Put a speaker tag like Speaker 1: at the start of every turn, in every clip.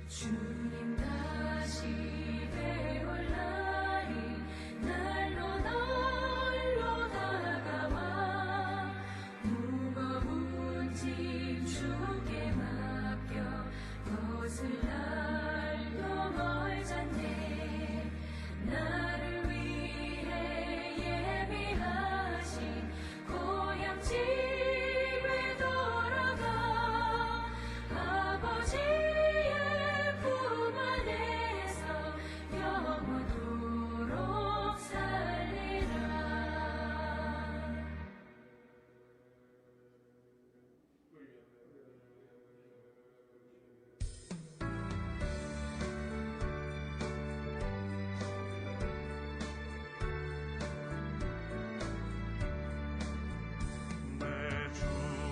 Speaker 1: 주님 다시 배울 날이 날로 다가와 무거운 짐 주께 맡겨 벗을 날도 멀잖네. 나를 위해 예비하신 고향 집에 돌아가 아버지의 품 안에서 영원토록 살리라.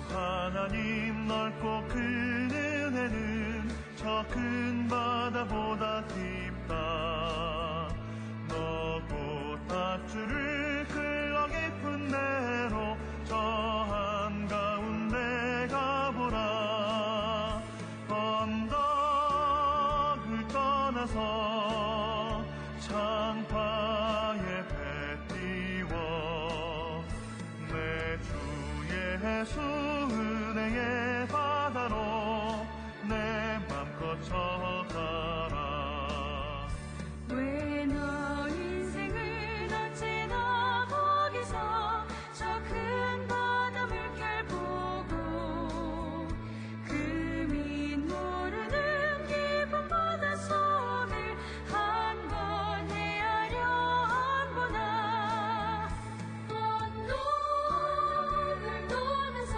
Speaker 2: 하나님 넓고 큰 은혜는 저 큰 바다보다 깊다. 너고 밧줄을 흘러 깊은 대로 저 한가운데 가보라. 언덕을 떠나서 창파에 배 띄워 내 주 예수 은혜의 바다로 내 맘껏 쳐가라.
Speaker 1: 왜 너 인생을 언제나 거기서 저 큰 바다 물결 보고 금인 모르는 깊은 바닷속을 한 번 헤아려 안 보나. 언덕을 떠나서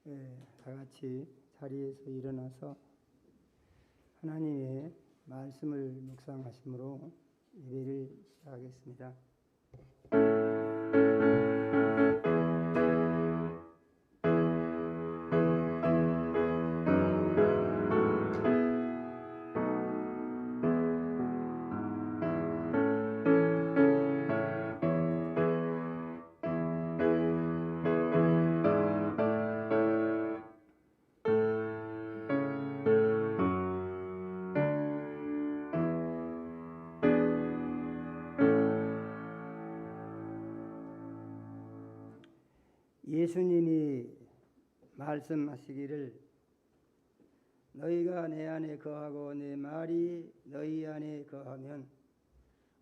Speaker 3: 다 같이 자리에서 일어나서 하나님의 말씀을 묵상하심으로 예배를 시작하겠습니다. 예수님이 말씀하시기를 너희가 내 안에 거하고 내 말이 너희 안에 거하면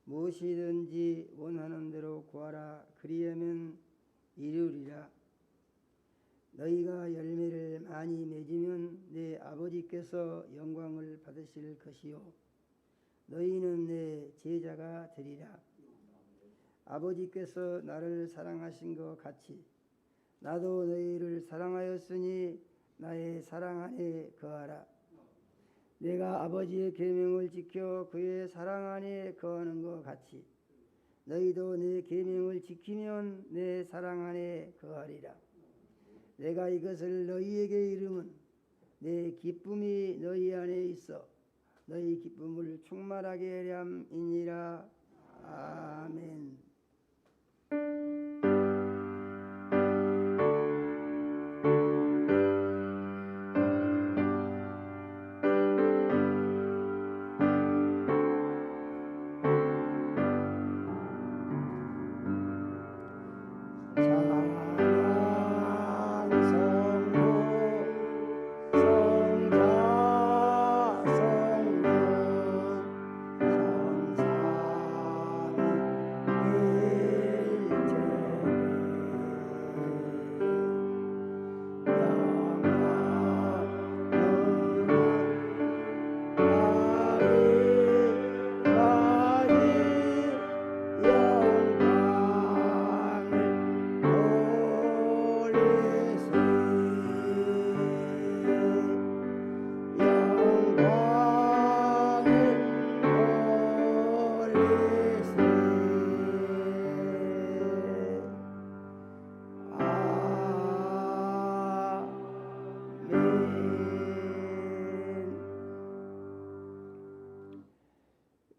Speaker 3: 무엇이든지 원하는 대로 구하라 그리하면 이루리라. 너희가 열매를 많이 맺으면 내 아버지께서 영광을 받으실 것이요 너희는 내 제자가 되리라. 아버지께서 나를 사랑하신 것 같이 나도 너희를 사랑하였으니 나의 사랑 안에 거하라. 내가 아버지의 계명을 지켜 그의 사랑 안에 거하는 것 같이 너희도 내 계명을 지키면 내 사랑 안에 거하리라. 내가 이것을 너희에게 이름은 내 기쁨이 너희 안에 있어 너희 기쁨을 충만하게 하려 함이니라. 아멘.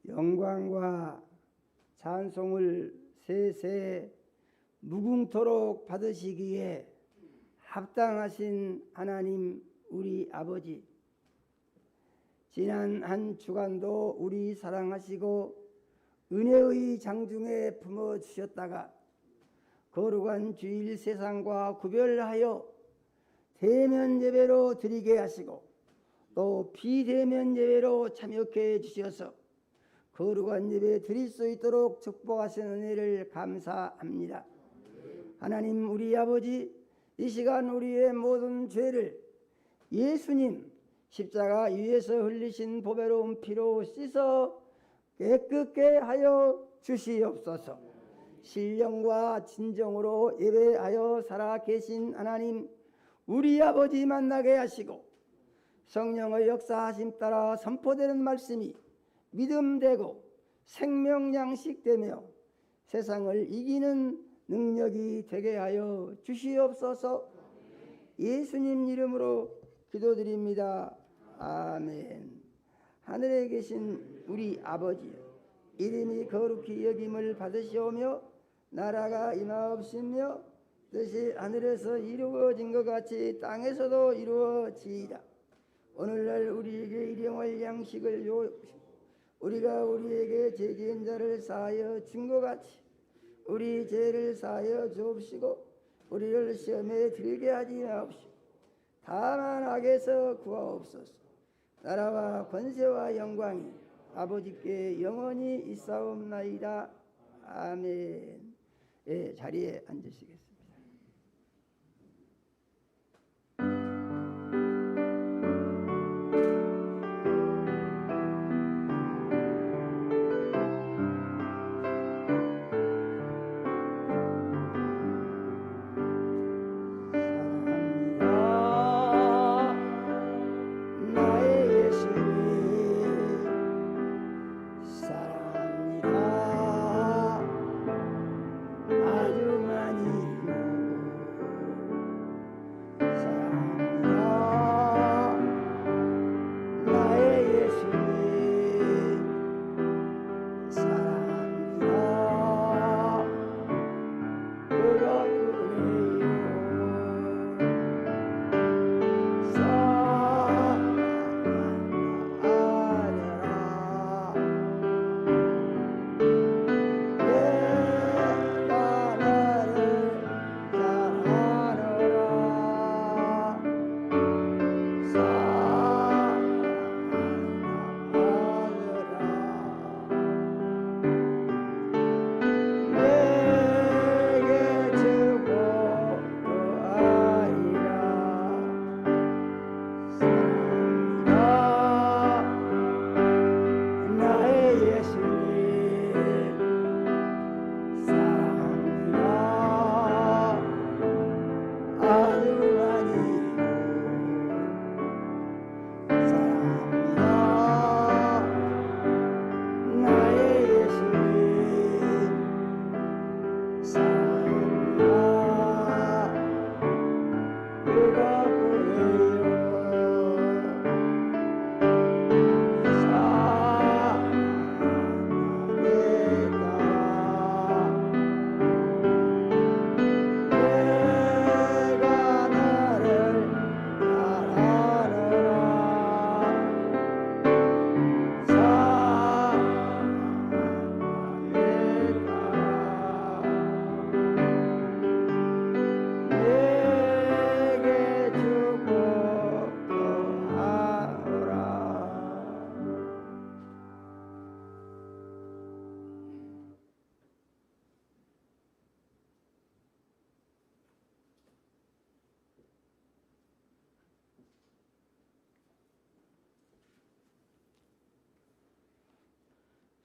Speaker 3: 영광과 찬송을 세세 무궁토록 받으시기에 합당하신 하나님 우리 아버지, 지난 한 주간도 우리 사랑하시고 은혜의 장중에 품어주셨다가 거룩한 주일 세상과 구별하여 대면 예배로 드리게 하시고 또 비대면 예배로 참여케 해주셔서 거룩한 예배 드릴 수 있도록 축복하신 은혜를 감사합니다. 하나님 우리 아버지, 이 시간 우리의 모든 죄를 예수님 십자가 위에서 흘리신 보배로운 피로 씻어 깨끗게 하여 주시옵소서. 신령과 진정으로 예배하여 살아계신 하나님 우리 아버지 만나게 하시고 성령의 역사하심 따라 선포되는 말씀이 믿음되고 생명양식되며 세상을 이기는 능력이 되게 하여 주시옵소서. 예수님 이름으로 기도드립니다. 아멘. 하늘에 계신 우리 아버지, 이름이 거룩히 여김을 받으시오며 나라가 임하옵시며 뜻이 하늘에서 이루어진 것 같이 땅에서도 이루어지이다. 오늘날 우리에게 일용할 양식을 우리가 우리에게 죄지은 자를 사하여 준 것 같이 우리 죄를 사하여 주옵시고 우리를 시험에 들게 하지 마옵시고 다만 악에서 구하옵소서. 나라와 권세와 영광이 아버지께 영원히 있사옵나이다. 아멘. 예, 자리에 앉으시겠습니다. 사랑합니다.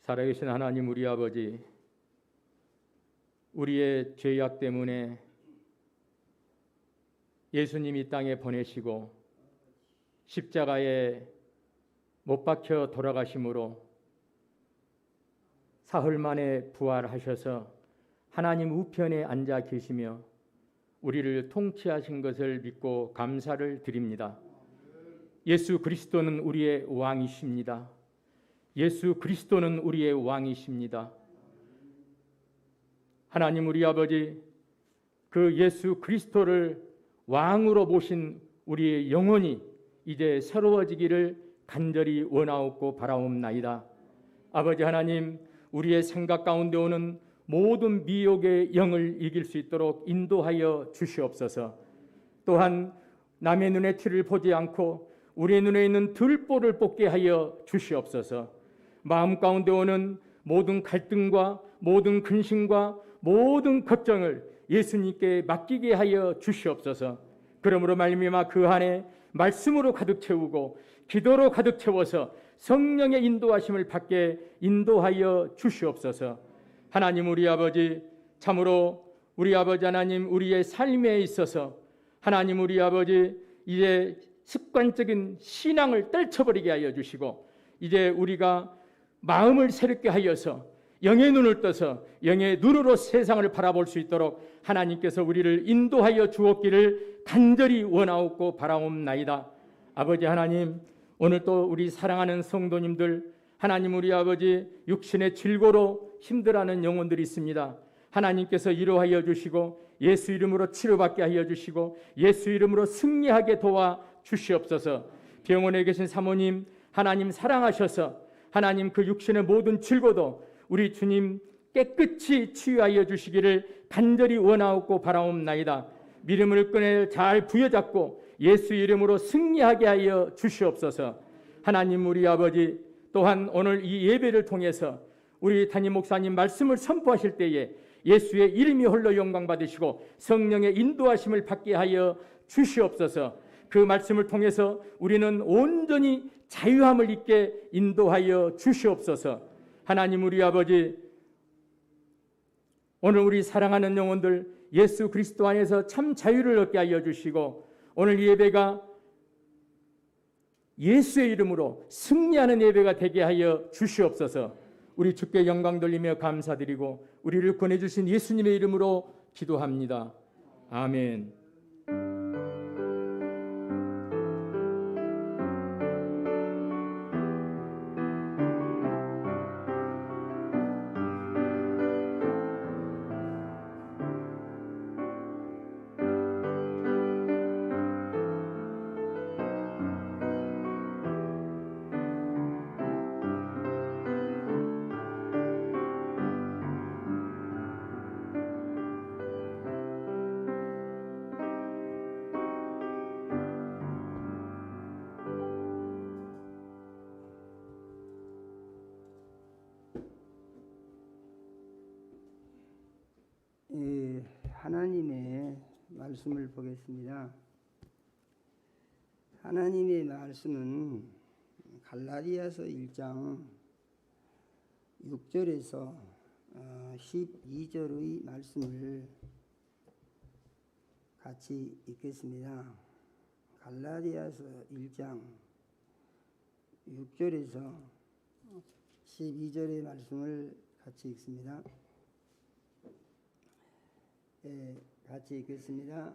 Speaker 4: 살아계신 하나님 우리 아버지, 우리의 죄악 때문에 예수님이 땅에 보내시고 십자가에 못 박혀 돌아가심으로 사흘 만에 부활하셔서 하나님 우편에 앉아 계시며 우리를 통치하신 것을 믿고 감사를 드립니다. 예수 그리스도는 우리의 왕이십니다. 예수 그리스도는 우리의 왕이십니다. 하나님 우리 아버지, 그 예수 그리스도를 왕으로 모신 우리의 영혼이 이제 새로워지기를 간절히 원하옵고 바라옵나이다. 아버지 하나님, 우리의 생각 가운데 오는 모든 미혹의 영을 이길 수 있도록 인도하여 주시옵소서. 또한 남의 눈에 티를 보지 않고 우리의 눈에 있는 들보를 뽑게 하여 주시옵소서. 마음 가운데 오는 모든 갈등과 모든 근심과 모든 걱정을 예수님께 맡기게 하여 주시옵소서. 그러므로 말미암아 그 안에 말씀으로 가득 채우고 기도로 가득 채워서 성령의 인도하심을 받게 인도하여 주시옵소서. 하나님 우리 아버지, 참으로 우리 아버지 하나님, 우리의 삶에 있어서 하나님 우리 아버지, 이제 습관적인 신앙을 떨쳐버리게 하여 주시고 이제 우리가 마음을 새롭게 하여서 영의 눈을 떠서 영의 눈으로 세상을 바라볼 수 있도록 하나님께서 우리를 인도하여 주옵기를 간절히 원하옵고 바라옵나이다. 아버지 하나님, 오늘 또 우리 사랑하는 성도님들, 하나님 우리 아버지, 육신의 질고로 힘들어하는 영혼들이 있습니다. 하나님께서 위로하여 주시고 예수 이름으로 치료받게 하여 주시고 예수 이름으로 승리하게 도와 주시옵소서. 병원에 계신 사모님, 하나님 사랑하셔서 하나님 그 육신의 모든 질고도 우리 주님 깨끗이 치유하여 주시기를 간절히 원하옵고 바라옵나이다. 믿음을 끈에 잘 부여잡고 예수 이름으로 승리하게 하여 주시옵소서. 하나님 우리 아버지, 또한 오늘 이 예배를 통해서 우리 담임 목사님 말씀을 선포하실 때에 예수의 이름이 홀로 영광 받으시고 성령의 인도하심을 받게 하여 주시옵소서. 그 말씀을 통해서 우리는 온전히 자유함을 잊게 인도하여 주시옵소서. 하나님 우리 아버지, 오늘 우리 사랑하는 영혼들 예수 그리스도 안에서 참 자유를 얻게 하여 주시고 오늘 이 예배가 예수의 이름으로 승리하는 예배가 되게 하여 주시옵소서. 우리 주께 영광 돌리며 감사드리고 우리를 권해주신 예수님의 이름으로 기도합니다. 아멘.
Speaker 3: 하나님의 말씀을 보겠습니다. 하나님의 말씀은 갈라디아서 1장 6절에서 12절의 말씀을 같이 읽겠습니다. 갈라디아서 1장 6절에서 12절의 말씀을 같이 읽습니다. 같이 읽겠습니다.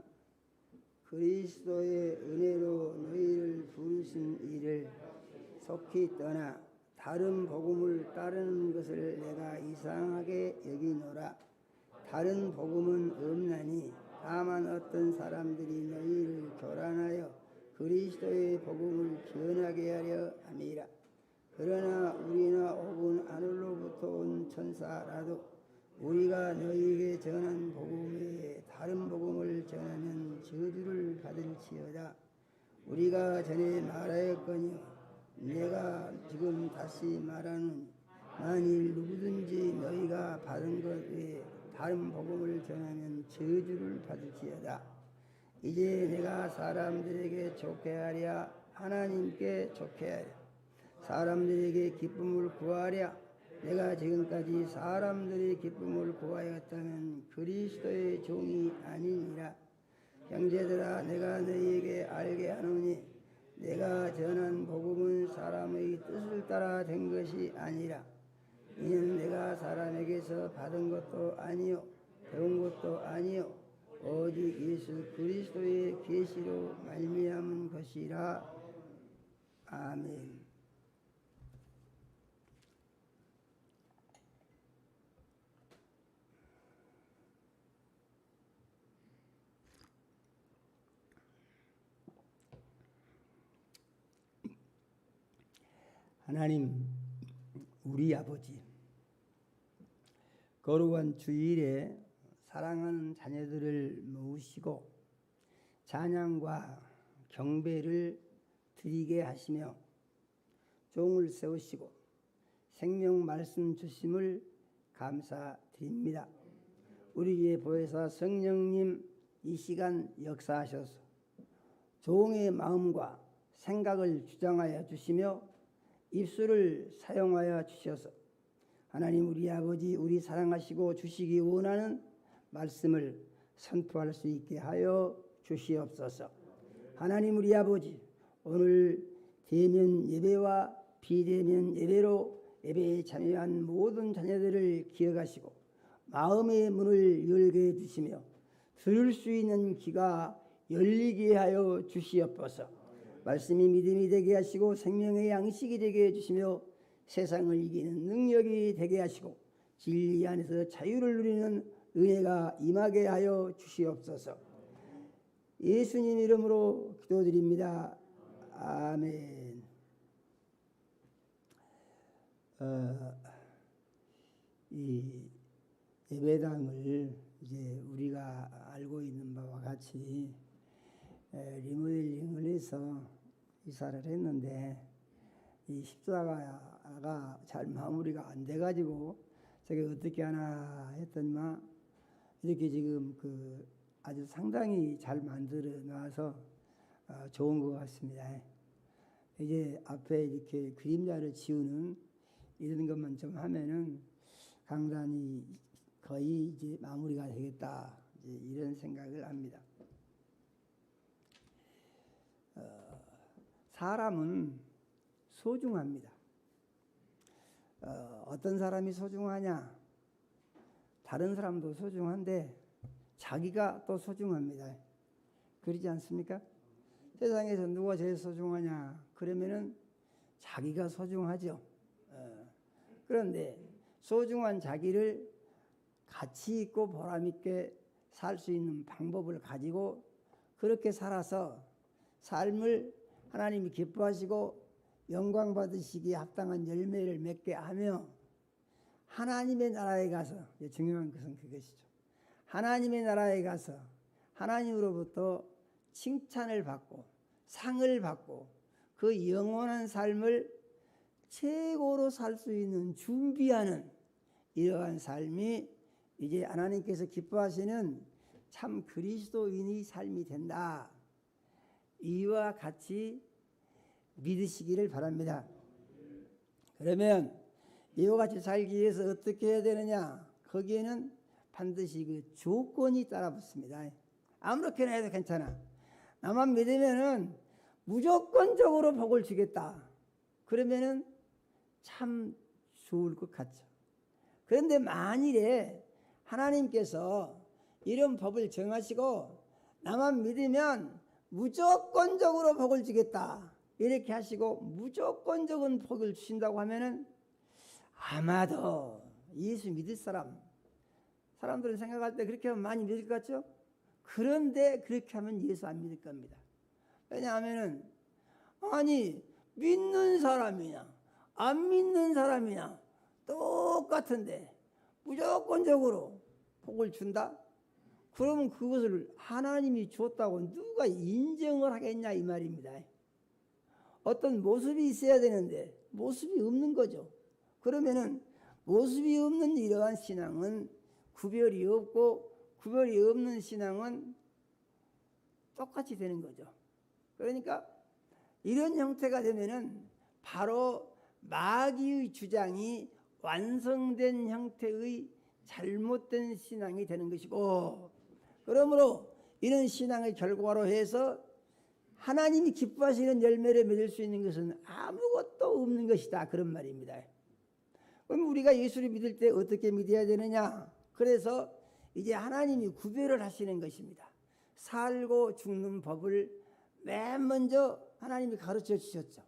Speaker 3: 그리스도의 은혜로 너희를 부르신 이를 속히 떠나 다른 복음을 따르는 것을 내가 이상하게 여기노라. 다른 복음은 없나니 다만 어떤 사람들이 너희를 교란하여 그리스도의 복음을 변하게 하려 함이라. 그러나 우리나 혹은 하늘로부터 온 천사라도 우리가 너희에게 전한 복음 외에 다른 복음을 전하면 저주를 받을지어다. 우리가 전에 말하였거니와 내가 지금 다시 말하노니 만일 누구든지 너희가 받은 것 외에 다른 복음을 전하면 저주를 받을지어다. 이제 내가 사람들에게 좋게 하랴 하나님께 좋게 하랴 사람들에게 기쁨을 구하랴 내가 지금까지 사람들의 기쁨을 구하였다면 그리스도의 종이 아니니라. 형제들아, 내가 너희에게 알게 하노니 내가 전한 복음은 사람의 뜻을 따라 된 것이 아니라 이는 내가 사람에게서 받은 것도 아니요 배운 것도 아니요 오직 예수 그리스도의 계시로 말미암은 것이라. 아멘. 하나님, 우리 아버지, 거룩한 주일에 사랑하는 자녀들을 모으시고 찬양과 경배를 드리게 하시며 종을 세우시고 생명 말씀 주심을 감사드립니다. 우리의 보혜사 성령님, 이 시간 역사하셔서 종의 마음과 생각을 주장하여 주시며 입술을 사용하여 주셔서 하나님 우리 아버지, 우리 사랑하시고 주시기 원하는 말씀을 선포할 수 있게 하여 주시옵소서. 하나님 우리 아버지, 오늘 대면 예배와 비대면 예배로 예배에 참여한 모든 자녀들을 기억하시고 마음의 문을 열게 해주시며 들을 수 있는 귀가 열리게 하여 주시옵소서. 말씀이 믿음이 되게 하시고 생명의 양식이 되게 해주시며 세상을 이기는 능력이 되게 하시고 진리 안에서 자유를 누리는 은혜가 임하게 하여 주시옵소서. 예수님 이름으로 기도드립니다. 아멘. 이 예배당을 이제 우리가 알고 있는 바와 같이 리모델링을 해서 이사를 했는데 이 십자가가 잘 마무리가 안 돼가지고 저게 어떻게 하나 했더니만 이렇게 지금 아주 상당히 잘 만들어 놔서 좋은 것 같습니다. 이제 앞에 이렇게 그림자를 지우는 이런 것만 좀 하면은 강단이 거의 이제 마무리가 되겠다, 이제 이런 생각을 합니다. 사람은 소중합니다. 어떤 사람이 소중하냐? 다른 사람도 소중한데 자기가 또 소중합니다. 그러지 않습니까? 세상에서 누가 제일 소중하냐? 그러면은 자기가 소중하죠. 그런데 소중한 자기를 가치 있고 보람 있게 살 수 있는 방법을 가지고 그렇게 살아서 삶을 하나님이 기뻐하시고 영광 받으시기에 합당한 열매를 맺게 하며 하나님의 나라에 가서, 중요한 것은 그것이죠. 하나님의 나라에 가서 하나님으로부터 칭찬을 받고 상을 받고 그 영원한 삶을 최고로 살 수 있는 준비하는 이러한 삶이 이제 하나님께서 기뻐하시는 참 그리스도인의 삶이 된다. 이와 같이 믿으시기를 바랍니다. 그러면 이와 같이 살기 위해서 어떻게 해야 되느냐? 거기에는 반드시 그 조건이 따라붙습니다. 아무렇게나 해도 괜찮아. 나만 믿으면은 무조건적으로 복을 주겠다. 그러면은 참 좋을 것 같죠. 그런데 만일에 하나님께서 이런 법을 정하시고 나만 믿으면 무조건적으로 복을 주겠다, 이렇게 하시고 무조건적인 복을 주신다고 하면은 아마도 예수 믿을 사람들은 생각할 때 그렇게 하면 많이 믿을 것 같죠? 그런데 그렇게 하면 예수 안 믿을 겁니다. 왜냐하면은 아니 믿는 사람이냐 안 믿는 사람이냐 똑같은데 무조건적으로 복을 준다? 그러면 그것을 하나님이 줬다고 누가 인정을 하겠냐 이 말입니다. 어떤 모습이 있어야 되는데 모습이 없는 거죠. 그러면은 모습이 없는 이러한 신앙은 구별이 없고 구별이 없는 신앙은 똑같이 되는 거죠. 그러니까 이런 형태가 되면은 바로 마귀의 주장이 완성된 형태의 잘못된 신앙이 되는 것이고, 그러므로 이런 신앙의 결과로 해서 하나님이 기뻐하시는 열매를 맺을 수 있는 것은 아무것도 없는 것이다, 그런 말입니다. 그럼 우리가 예수를 믿을 때 어떻게 믿어야 되느냐? 그래서 이제 하나님이 구별을 하시는 것입니다. 살고 죽는 법을 맨 먼저 하나님이 가르쳐 주셨죠.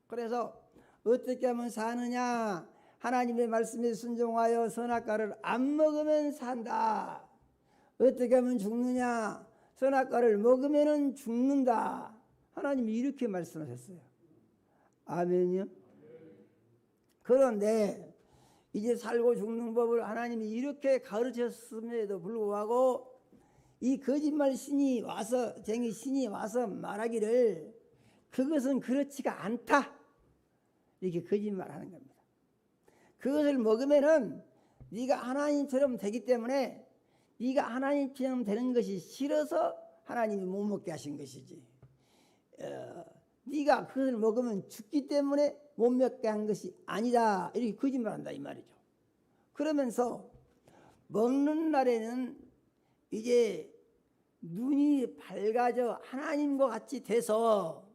Speaker 3: 그래서 어떻게 하면 사느냐? 하나님의 말씀에 순종하여 선악과를 안 먹으면 산다. 어떻게 하면 죽느냐? 선악과를 먹으면 죽는다. 하나님이 이렇게 말씀하셨어요. 아멘이요? 그런데 이제 살고 죽는 법을 하나님이 이렇게 가르쳤음에도 불구하고 이 거짓말 신이 와서, 쟁이 신이 와서 말하기를 그것은 그렇지가 않다, 이렇게 거짓말하는 겁니다. 그것을 먹으면은 네가 하나님처럼 되기 때문에 네가 하나님처럼 되는 것이 싫어서 하나님이 못 먹게 하신 것이지, 네가 그것을 먹으면 죽기 때문에 못 먹게 한 것이 아니다, 이렇게 거짓말한다 이 말이죠. 그러면서 먹는 날에는 이제 눈이 밝아져 하나님과 같이 돼서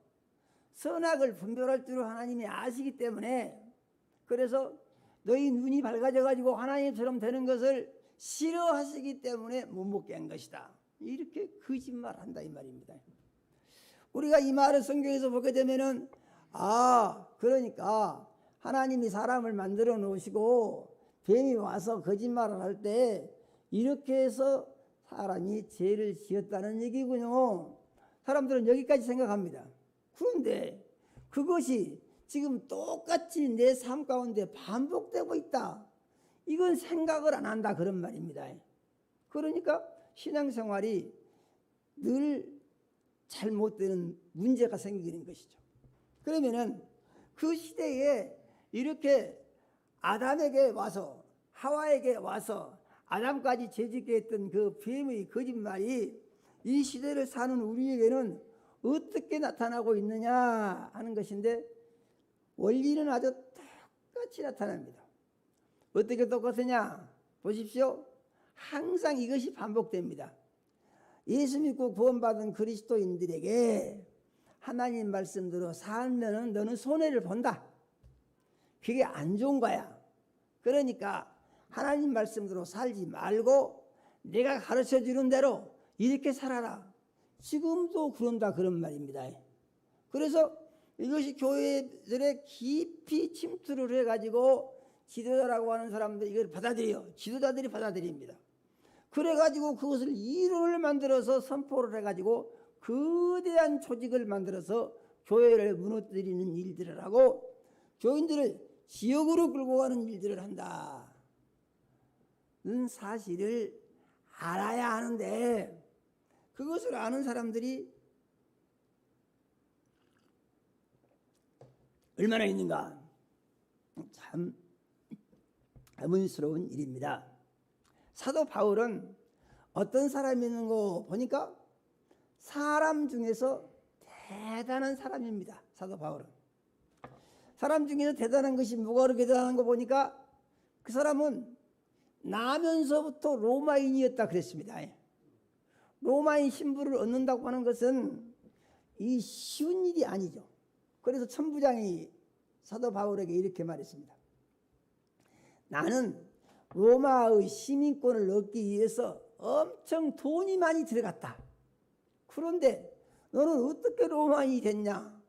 Speaker 3: 선악을 분별할 줄 하나님이 아시기 때문에, 그래서 너희 눈이 밝아져 가지고 하나님처럼 되는 것을 싫어하시기 때문에 못 먹게 한 것이다, 이렇게 거짓말한다 이 말입니다. 우리가 이 말을 성경에서 보게 되면은 그러니까 하나님이 사람을 만들어 놓으시고 뱀이 와서 거짓말을 할 때 이렇게 해서 사람이 죄를 지었다는 얘기군요. 사람들은 여기까지 생각합니다. 그런데 그것이 지금 똑같이 내 삶 가운데 반복되고 있다, 이건 생각을 안 한다, 그런 말입니다. 그러니까 신앙생활이 늘 잘못되는 문제가 생기는 것이죠. 그러면은 그 시대에 이렇게 아담에게 와서, 하와에게 와서 아담까지 죄짓게 했던 그 뱀의 거짓말이 이 시대를 사는 우리에게는 어떻게 나타나고 있느냐 하는 것인데, 원리는 아주 똑같이 나타납니다. 어떻게 똑같으냐? 보십시오. 항상 이것이 반복됩니다. 예수 믿고 구원받은 그리스도인들에게 하나님 말씀대로 살면은 너는 손해를 본다, 그게 안 좋은 거야. 그러니까 하나님 말씀대로 살지 말고 내가 가르쳐 주는 대로 이렇게 살아라. 지금도 그런다, 그런 말입니다. 그래서 이것이 교회들에 깊이 침투를 해가지고 지도자라고 하는 사람들이 이걸 받아들여요. 지도자들이 받아들입니다. 그래가지고 그것을 이론을 만들어서 선포를 해가지고 거대한 조직을 만들어서 교회를 무너뜨리는 일들을 하고 교인들을 지옥으로 끌고 가는 일들을 한다는 사실을 알아야 하는데, 그것을 아는 사람들이 얼마나 있는가? 참 의문스러운 일입니다. 사도 바울은 어떤 사람이 있는 거 보니까 사람 중에서 대단한 사람입니다. 사도 바울은 사람 중에서 대단한 것이 뭐가 그렇게 대단한 거 보니까 그 사람은 나면서부터 로마인이었다 그랬습니다. 로마인 신분을 얻는다고 하는 것은 이 쉬운 일이 아니죠. 그래서 천부장이 사도 바울에게 이렇게 말했습니다. 나는 로마의 시민권을 얻기 위해서 엄청 돈이 많이 들어갔다. 그런데 너는 어떻게 로마인이 됐냐?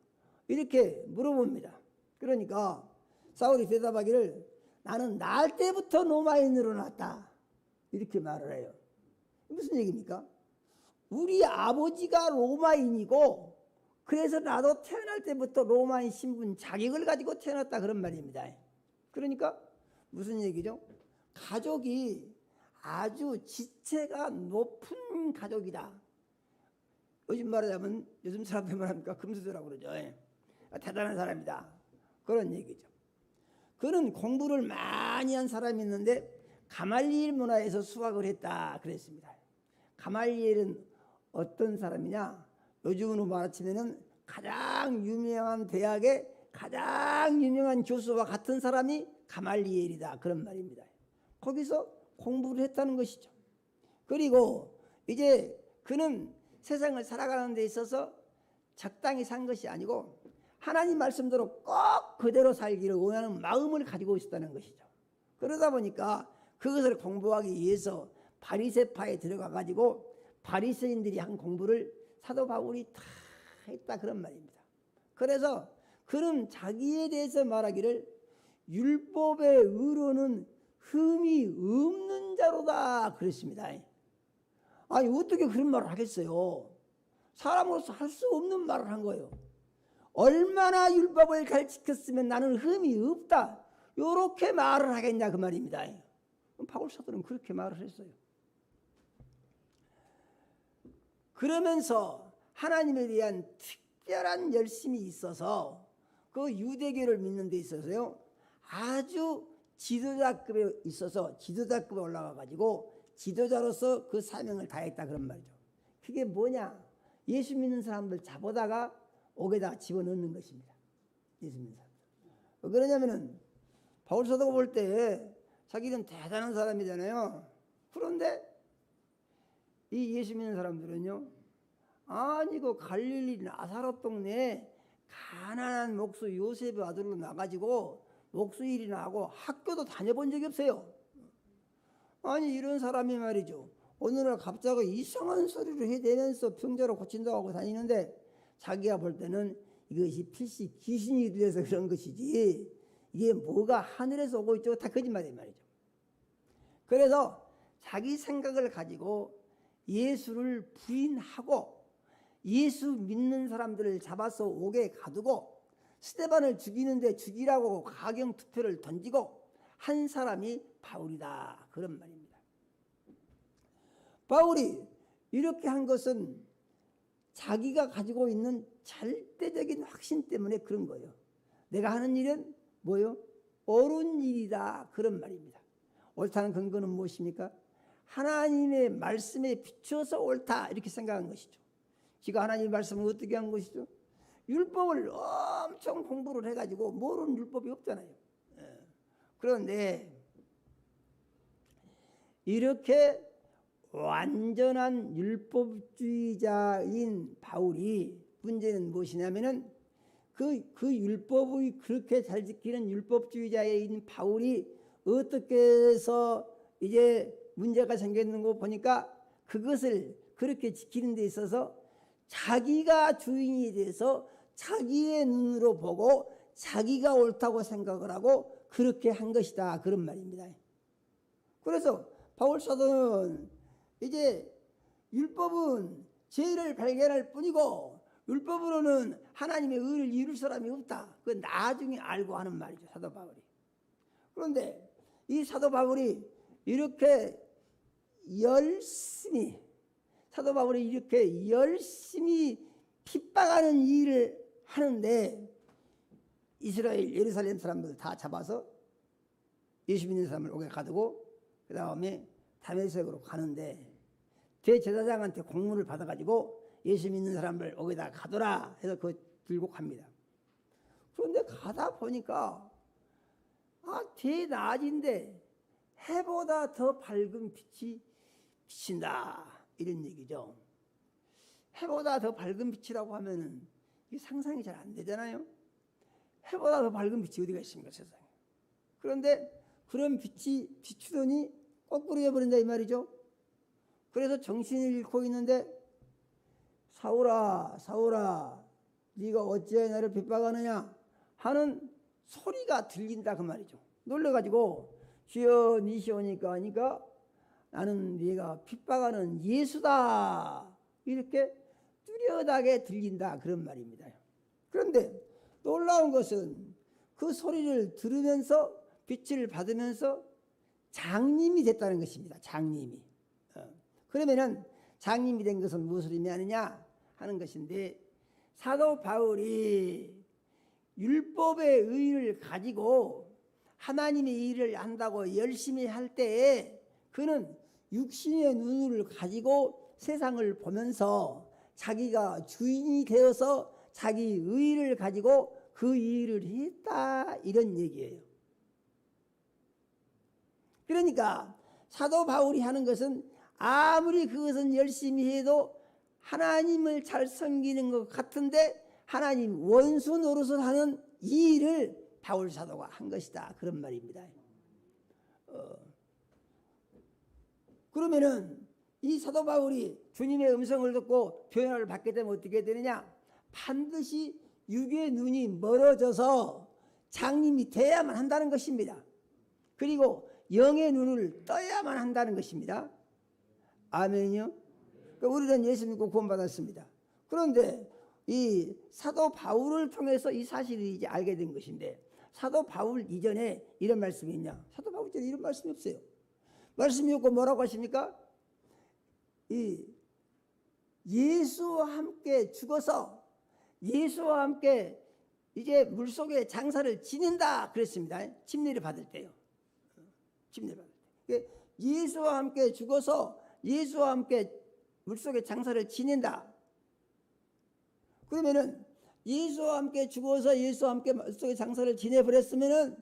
Speaker 3: 이렇게 물어봅니다. 그러니까 사울이 대답하기를 나는 날 때부터 로마인으로 났다, 이렇게 말을 해요. 무슨 얘기입니까? 우리 아버지가 로마인이고 그래서 나도 태어날 때부터 로마인 신분 자격을 가지고 태어났다, 그런 말입니다. 그러니까 무슨 얘기죠? 가족이 아주 지체가 높은 가족이다. 요즘 말하자면, 요즘 사람들 말합니까? 금수저라고 그러죠. 대단한 사람이다, 그런 얘기죠. 그는 공부를 많이 한 사람이 있는데 가말리엘 문화에서 수학을 했다 그랬습니다. 가말리엘은 어떤 사람이냐? 요즘으로 말하자면은 가장 유명한 대학의 가장 유명한 교수와 같은 사람이 가말리엘이다 그런 말입니다. 거기서 공부를 했다는 것이죠. 그리고 이제 그는 세상을 살아가는 데 있어서 적당히 산 것이 아니고 하나님 말씀대로 꼭 그대로 살기를 원하는 마음을 가지고 있었다는 것이죠. 그러다 보니까 그것을 공부하기 위해서 바리새파에 들어가 가지고 바리새인들이 한 공부를 사도 바울이 다 했다 그런 말입니다. 그래서 그는 자기에 대해서 말하기를 율법의 의로는 흠이 없는 자로다 그랬습니다. 아니 어떻게 그런 말을 하겠어요? 사람으로서 할 수 없는 말을 한 거예요. 얼마나 율법을 잘 지켰으면 나는 흠이 없다 이렇게 말을 하겠냐 그 말입니다. 바울 사도는 그렇게 말을 했어요. 그러면서 하나님에 대한 특별한 열심이 있어서 그 유대교를 믿는 데 있어서요 아주 지도자급에 있어서 지도자급에 올라가 가지고 지도자로서 그 사명을 다했다 그런 말이죠. 그게 뭐냐? 예수 믿는 사람들 잡아다가 옥에다가 집어넣는 것입니다. 예수 믿는 사람들. 왜 그러냐면은 바울 사도가 볼 때 자기는 대단한 사람이잖아요. 그런데 이 예수 믿는 사람들은요, 아니 그 갈릴리 나사렛 동네에 가난한 목수 요셉의 아들로 나가지고 목수 일이나 하고 학교도 다녀본 적이 없어요. 아니 이런 사람이 말이죠, 오늘날 갑자기 이상한 소리를 해대면서 병자로 고친다고 하고 다니는데 자기가 볼 때는 이것이 필시 귀신이 들려서 그런 것이지 이게 뭐가 하늘에서 오고 있죠, 다 거짓말이에요 말이죠. 그래서 자기 생각을 가지고 예수를 부인하고 예수 믿는 사람들을 잡아서 옥에 가두고 스데반을 죽이는데 죽이라고 가경 투표를 던지고 한 사람이 바울이다 그런 말입니다. 바울이 이렇게 한 것은 자기가 가지고 있는 절대적인 확신 때문에 그런 거예요. 내가 하는 일은 뭐요? 옳은 일이다 그런 말입니다. 옳다는 근거는 무엇입니까? 하나님의 말씀에 비추어서 옳다 이렇게 생각한 것이죠. 지가 하나님의 말씀을 어떻게 한 것이죠? 율법을 엄청 공부를 해가지고 모르는 율법이 없잖아요. 그런데 이렇게 완전한 율법주의자인 바울이 문제는 무엇이냐면은 그 율법이 그렇게 잘 지키는 율법주의자인 바울이 어떻게 해서 이제 문제가 생겼는 거 보니까 그것을 그렇게 지키는 데 있어서 자기가 주인이 돼서 자기의 눈으로 보고 자기가 옳다고 생각을 하고 그렇게 한 것이다 그런 말입니다. 그래서 바울 사도는 이제 율법은 죄를 발견할 뿐이고 율법으로는 하나님의 의를 이룰 사람이 없다. 그 나중에 알고 하는 말이죠 사도 바울이. 그런데 이 사도 바울이 이렇게 열심히 핍박하는 일을 하는데 이스라엘 예루살렘 사람들 다 잡아서 예수 믿는 사람을 옥에 가두고 그 다음에 다메섹으로 가는데 대제사장한테 공문을 받아가지고 예수 믿는 사람을 옥에다 가둬라 해서 그거 들고 갑니다. 그런데 가다 보니까 대낮인데 해보다 더 밝은 빛이 비친다 이런 얘기죠. 해보다 더 밝은 빛이라고 하면은 이게 상상이 잘 안 되잖아요. 해보다 더 밝은 빛이 어디가 있습니까 세상에. 그런데 그런 빛이 비추더니 거꾸로 해버린다 이 말이죠. 그래서 정신을 잃고 있는데 사울아 사울아 네가 어찌하여 나를 핍박하느냐 하는 소리가 들린다 그 말이죠. 놀래가지고 주여 니시오니까 하니까 나는 네가 핍박하는 예수다 이렇게 뚜렷하게 들린다 그런 말입니다. 그런데 놀라운 것은 그 소리를 들으면서 빛을 받으면서 장님이 됐다는 것입니다. 장님이. 그러면은 장님이 된 것은 무엇을 의미하느냐 하는 것인데 사도 바울이 율법의 의를 가지고 하나님의 일을 한다고 열심히 할 때에 그는 육신의 눈을 가지고 세상을 보면서 자기가 주인이 되어서 자기 의를 가지고 그 일을 했다 이런 얘기예요. 그러니까 사도 바울이 하는 것은 아무리 그것은 열심히 해도 하나님을 잘 섬기는 것 같은데 하나님 원수 노릇을 하는 이 일을 바울 사도가 한 것이다 그런 말입니다. 그러면은 이 사도 바울이 주님의 음성을 듣고 변화를 받게 되면 어떻게 되느냐? 반드시 육의 눈이 멀어져서 장님이 돼야만 한다는 것입니다. 그리고 영의 눈을 떠야만 한다는 것입니다. 아멘이요? 그러니까 우리는 예수 믿고 구원받았습니다. 그런데 이 사도 바울을 통해서 이 사실을 이제 알게 된 것인데 사도 바울 이전에 이런 말씀이 있냐? 사도 바울 이전에 이런 말씀이 없어요. 말씀이 없고 뭐라고 하십니까? 이 예수와 함께 죽어서 예수와 함께 이제 물속에 장사를 지낸다 그랬습니다. 침례를 받을 때요. 침례를 받을 때. 예수와 함께 죽어서 예수와 함께 물속에 장사를 지낸다. 그러면은 예수와 함께 죽어서 예수와 함께 물속에 장사를 지내버렸으면은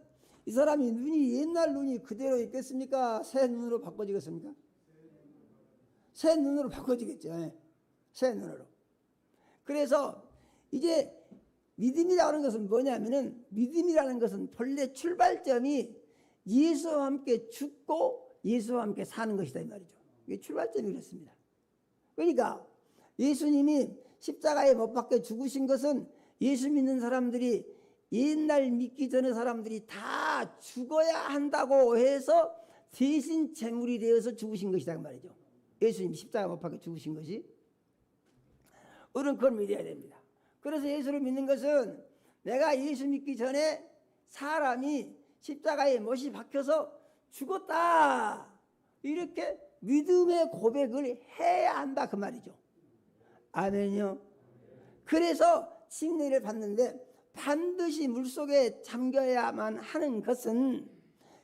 Speaker 3: 이 사람이 눈이 옛날 눈이 그대로 있겠습니까? 새 눈으로 바꿔지겠습니까? 새 눈으로 바꿔지겠죠. 새 눈으로. 그래서 이제 믿음이라는 것은 뭐냐면은 믿음이라는 것은 본래 출발점이 예수와 함께 죽고 예수와 함께 사는 것이다 이 말이죠. 이게 출발점이 그렇습니다. 그러니까 예수님이 십자가에 못 박혀 죽으신 것은 예수 믿는 사람들이 옛날 믿기 전에 사람들이 다 죽어야 한다고 해서 대신 제물이 되어서 죽으신 것이다 그 말이죠. 예수님이 십자가에 못 박혀 죽으신 것이. 우리는 그걸 믿어야 됩니다. 그래서 예수를 믿는 것은 내가 예수 믿기 전에 사람이 십자가에 못이 박혀서 죽었다 이렇게 믿음의 고백을 해야 한다 그 말이죠. 아멘요. 그래서 침례를 받는데 반드시 물속에 잠겨야만 하는 것은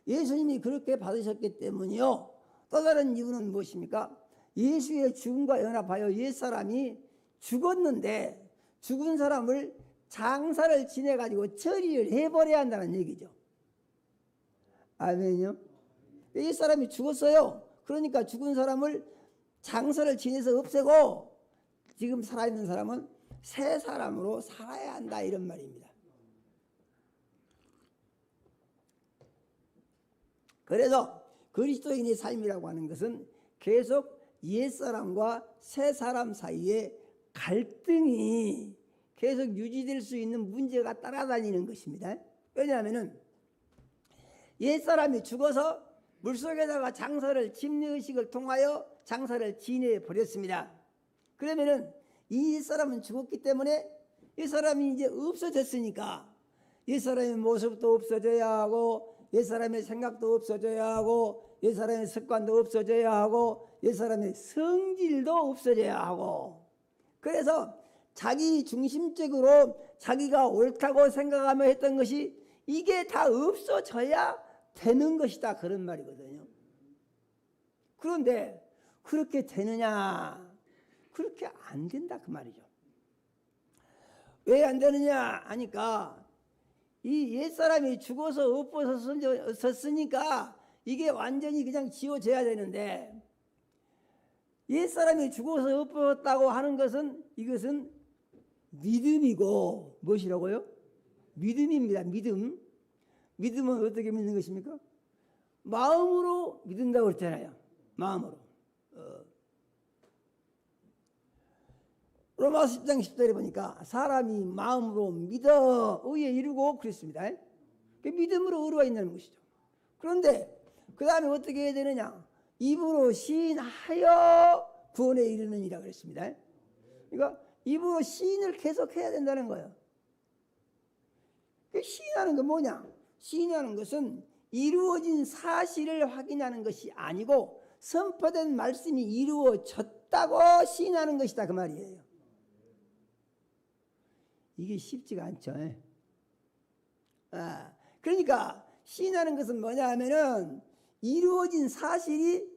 Speaker 3: 예수님이 그렇게 받으셨기 때문이요. 또 다른 이유는 무엇입니까? 예수의 죽음과 연합하여 옛사람이 죽었는데 죽은 사람을 장사를 지내가지고 처리를 해버려야 한다는 얘기죠. 아멘요. 옛사람이 죽었어요. 그러니까 죽은 사람을 장사를 지내서 없애고 지금 살아있는 사람은 새 사람으로 살아야 한다 이런 말입니다. 그래서 그리스도인의 삶이라고 하는 것은 계속 옛사람과 새 사람 사이에 갈등이 계속 유지될 수 있는 문제가 따라다니는 것입니다. 왜냐하면 옛사람이 죽어서 물속에다가 장사를 침례의식을 통하여 장사를 지내버렸습니다. 그러면은 이 옛사람은 죽었기 때문에 옛사람이 이제 없어졌으니까 옛사람의 모습도 없어져야 하고 옛사람의 생각도 없어져야 하고 옛사람의 습관도 없어져야 하고 옛사람의 성질도 없어져야 하고 그래서 자기 중심적으로 자기가 옳다고 생각하며 했던 것이 이게 다 없어져야 되는 것이다 그런 말이거든요. 그런데 그렇게 되느냐? 그렇게 안 된다 그 말이죠. 왜 안 되느냐 하니까 이 옛사람이 죽어서 엎어졌으니까 이게 완전히 그냥 지워져야 되는데 옛사람이 죽어서 엎어졌다고 하는 것은 이것은 믿음이고 무엇이라고요? 믿음입니다. 믿음. 믿음은 어떻게 믿는 것입니까? 마음으로 믿는다고 그랬잖아요. 마음으로. 로마서 10장 10절에 보니까 사람이 마음으로 믿어 의에 이르고 그랬습니다. 믿음으로 의로가 있는 것이죠. 그런데 그 다음에 어떻게 해야 되느냐? 입으로 시인하여 구원에 이르느니라 그랬습니다. 그러니까 입으로 시인을 계속 해야 된다는 거예요. 시인하는 건 뭐냐? 시인하는 것은 이루어진 사실을 확인하는 것이 아니고 선포된 말씀이 이루어졌다고 시인하는 것이다 그 말이에요. 이게 쉽지가 않죠. 그러니까 시인하는 것은 뭐냐 하면은 이루어진 사실이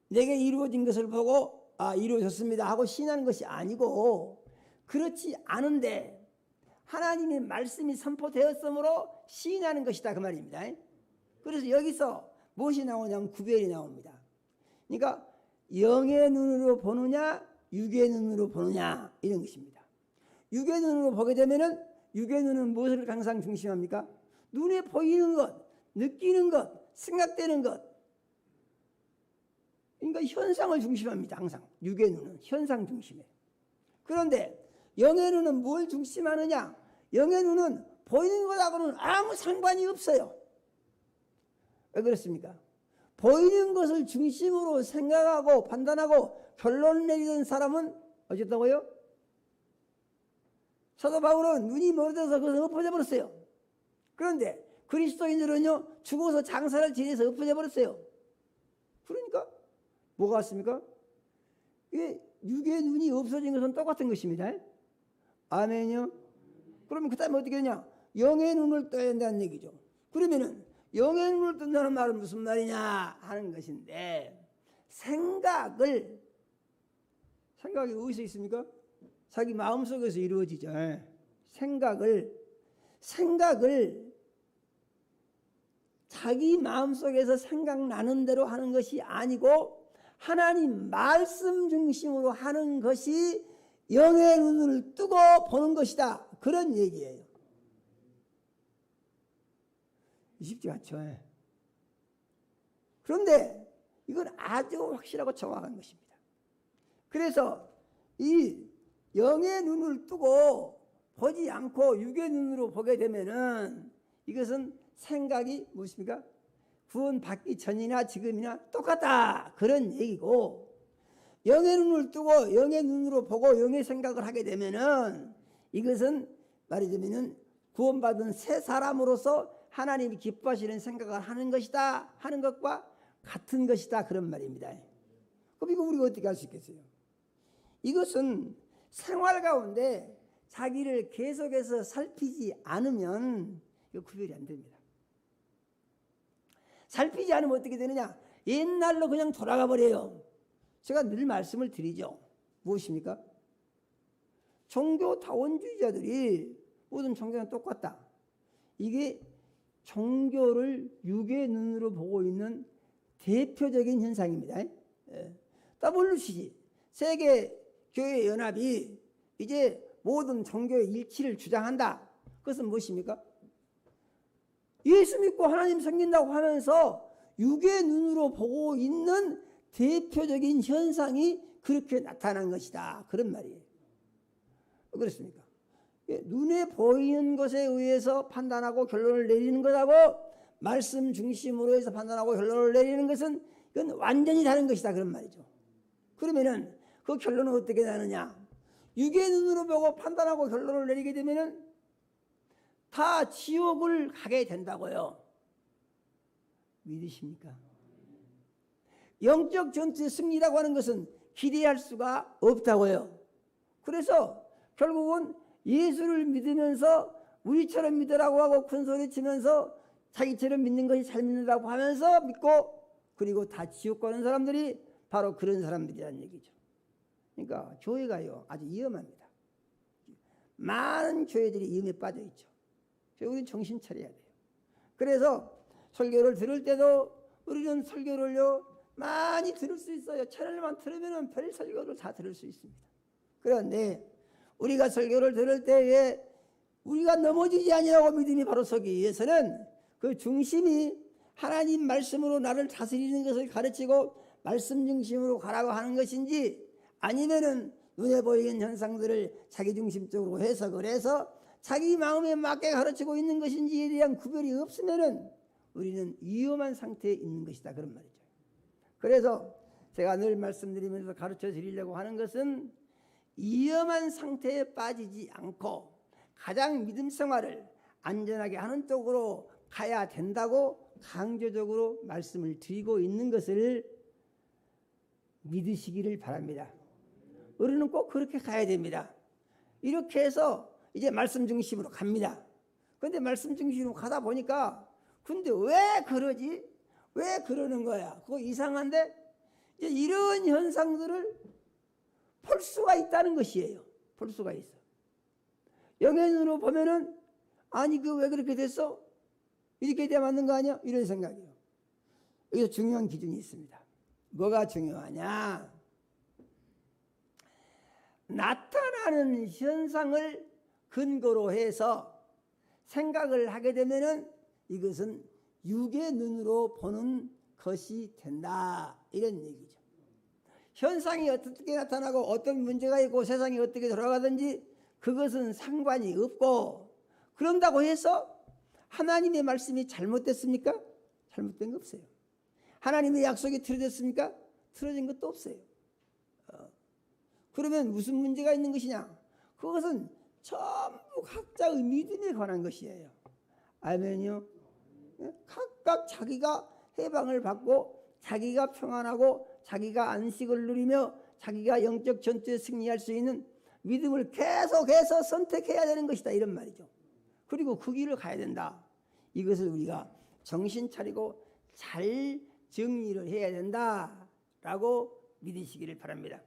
Speaker 3: 내게 이루어진 것을 보고 이루어졌습니다 하고 시인하는 것이 아니고 그렇지 않은데 하나님의 말씀이 선포되었으므로 시인하는 것이다 그 말입니다. 그래서 여기서 무엇이 나오냐면 구별이 나옵니다. 그러니까 영의 눈으로 보느냐 육의 눈으로 보느냐 이런 것입니다. 육의 눈으로 보게 되면은 육의 눈은 무엇을 항상 중심합니까? 눈에 보이는 것, 느끼는 것, 생각되는 것. 그러니까 현상을 중심합니다. 항상 육의 눈은 현상 중심에. 그런데 영의 눈은 뭘 중심하느냐? 영의 눈은 보이는 것하고는 아무 상관이 없어요. 왜 그렇습니까? 보이는 것을 중심으로 생각하고 판단하고 결론을 내리는 사람은 어쨌다고요? 사도 바울은 눈이 멀어져서 그것을 엎어져 버렸어요. 그런데 그리스도인들은요 죽어서 장사를 지내서 엎어져 버렸어요. 그러니까 뭐가 왔습니까? 이게 육의 눈이 없어진 것은 똑같은 것입니다. 아멘요. 그러면 그 다음에 어떻게 되냐? 영의 눈을 떠야 한다는 얘기죠. 그러면은 영의 눈을 뜬다는 말은 무슨 말이냐 하는 것인데, 생각이 어디서 있습니까? 자기 마음속에서 이루어지죠. 생각을 자기 마음속에서 생각나는 대로 하는 것이 아니고 하나님 말씀 중심으로 하는 것이 영의 눈을 뜨고 보는 것이다. 그런 얘기예요. 쉽지 않죠. 그런데 이건 아주 확실하고 정확한 것입니다. 그래서 이 영의 눈을 뜨고 보지 않고 육의 눈으로 보게 되면은 이것은 생각이 무엇입니까? 구원받기 전이나 지금이나 똑같다. 그런 얘기고, 영의 눈을 뜨고 영의 눈으로 보고 영의 생각을 하게 되면은 이것은 말하자면은 구원받은 새 사람으로서 하나님이 기뻐하시는 생각을 하는 것이다 하는 것과 같은 것이다 그런 말입니다. 그럼 이거 우리가 어떻게 할 수 있겠어요? 이것은 생활 가운데 자기를 계속해서 살피지 않으면 이거 구별이 안 됩니다. 살피지 않으면 어떻게 되느냐? 옛날로 그냥 돌아가 버려요. 제가 늘 말씀을 드리죠. 무엇입니까? 종교 다원주의자들이 모든 종교는 똑같다. 이게 종교를 육의 눈으로 보고 있는 대표적인 현상입니다. WCG 세계교회연합이 이제 모든 종교의 일치를 주장한다. 그것은 무엇입니까? 예수 믿고 하나님 섬긴다고 하면서 육의 눈으로 보고 있는 대표적인 현상이 그렇게 나타난 것이다. 그런 말이에요. 그렇습니까? 눈에 보이는 것에 의해서 판단하고 결론을 내리는 것하고 말씀 중심으로 해서 판단하고 결론을 내리는 것은 이건 완전히 다른 것이다. 그런 말이죠. 그러면은 그 결론은 어떻게 나느냐? 육의 눈으로 보고 판단하고 결론을 내리게 되면은 다 지옥을 가게 된다고요. 믿으십니까? 영적 전투의 승리라고 하는 것은 기대할 수가 없다고요. 그래서 결국은 예수를 믿으면서 우리처럼 믿으라고 하고 큰 소리 치면서 자기처럼 믿는 것이 잘 믿는다고 하면서 믿고 그리고 다 지옥 가는 사람들이 바로 그런 사람들이라는 얘기죠. 그러니까 교회가요 아주 위험합니다. 많은 교회들이 위험에 빠져 있죠. 우리는 정신 차려야 돼요. 그래서 설교를 들을 때도 우리는 설교를요 많이 들을 수 있어요. 채널만 틀으면 별 설교를 다 들을 수 있습니다. 그런데 우리가 설교를 들을 때에 우리가 넘어지지 아니하고 믿음이 바로 서기 위해서는 그 중심이 하나님 말씀으로 나를 다스리는 것을 가르치고 말씀 중심으로 가라고 하는 것인지, 아니면은 눈에 보이는 현상들을 자기 중심적으로 해석을 해서 자기 마음에 맞게 가르치고 있는 것인지에 대한 구별이 없으면은 우리는 위험한 상태에 있는 것이다. 그런 말이죠. 그래서 제가 늘 말씀드리면서 가르쳐 드리려고 하는 것은 위험한 상태에 빠지지 않고 가장 믿음 생활을 안전하게 하는 쪽으로 가야 된다고 강조적으로 말씀을 드리고 있는 것을 믿으시기를 바랍니다. 우리는 꼭 그렇게 가야 됩니다. 이렇게 해서 이제 말씀 중심으로 갑니다. 그런데 말씀 중심으로 가다 보니까 근데 왜 그러지? 왜 그러는 거야? 그거 이상한데? 이제 이런 현상들을 볼 수가 있다는 것이에요. 볼 수가 있어. 영의 눈으로 보면은 아니 그 왜 그렇게 됐어? 이렇게 돼야 맞는 거 아니야? 이런 생각이에요. 여기서 중요한 기준이 있습니다. 뭐가 중요하냐? 나타나는 현상을 근거로 해서 생각을 하게 되면은 이것은 육의 눈으로 보는 것이 된다, 이런 얘기죠. 현상이 어떻게 나타나고 어떤 문제가 있고 세상이 어떻게 돌아가든지 그것은 상관이 없고, 그런다고 해서 하나님의 말씀이 잘못됐습니까? 잘못된 거 없어요. 하나님의 약속이 틀어졌습니까? 틀어진 것도 없어요. 그러면 무슨 문제가 있는 것이냐? 그것은 전부 각자의 믿음에 관한 것이에요. 아멘요. 각각 자기가 해방을 받고 자기가 평안하고 자기가 안식을 누리며 자기가 영적 전투에 승리할 수 있는 믿음을 계속해서 선택해야 되는 것이다, 이런 말이죠. 그리고 그 길을 가야 된다. 이것을 우리가 정신 차리고 잘 정리를 해야 된다라고 믿으시기를 바랍니다.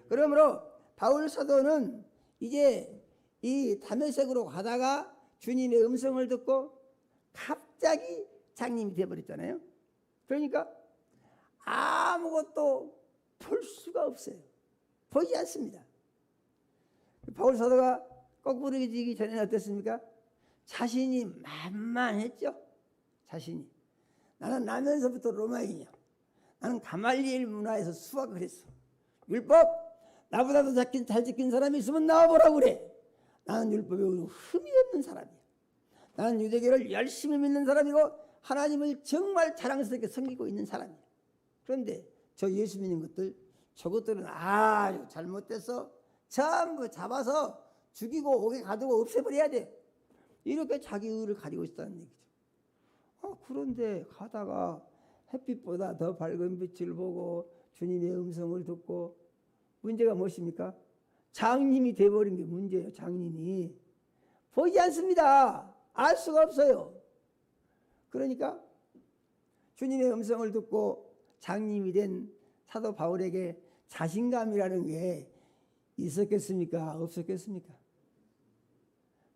Speaker 3: 그러므로 바울 사도는 이제 이 다메섹으로 가다가 주님의 음성을 듣고 갑자기 장님이 되어버렸잖아요. 그러니까 아무것도 볼 수가 없어요. 보이지 않습니다. 바울 사도가 거꾸로지기 전에는 어땠습니까? 자신이 만만했죠. 자신이. 나는 나면서부터 로마인이야. 나는 가말리엘 문화에서 수학을 했어. 율법 나보다도 잘 지킨 사람이 있으면 나와보라고 그래. 나는 율법에 흠이 없는 사람이야. 나는 유대교를 열심히 믿는 사람이고 하나님을 정말 자랑스럽게 섬기고 있는 사람이야. 그런데 저 예수 믿는 것들, 저것들은 아주 잘못돼서 전부 잡아서 죽이고 옥에 가두고 없애버려야 돼. 이렇게 자기 의를 가지고 있다는 얘기죠. 그런데 가다가 햇빛보다 더 밝은 빛을 보고 주님의 음성을 듣고, 문제가 무엇입니까? 장님이 돼버린 게 문제예요. 장님이 보이지 않습니다. 알 수가 없어요. 그러니까 주님의 음성을 듣고 장님이 된 사도 바울에게 자신감이라는 게 있었겠습니까? 없었겠습니까?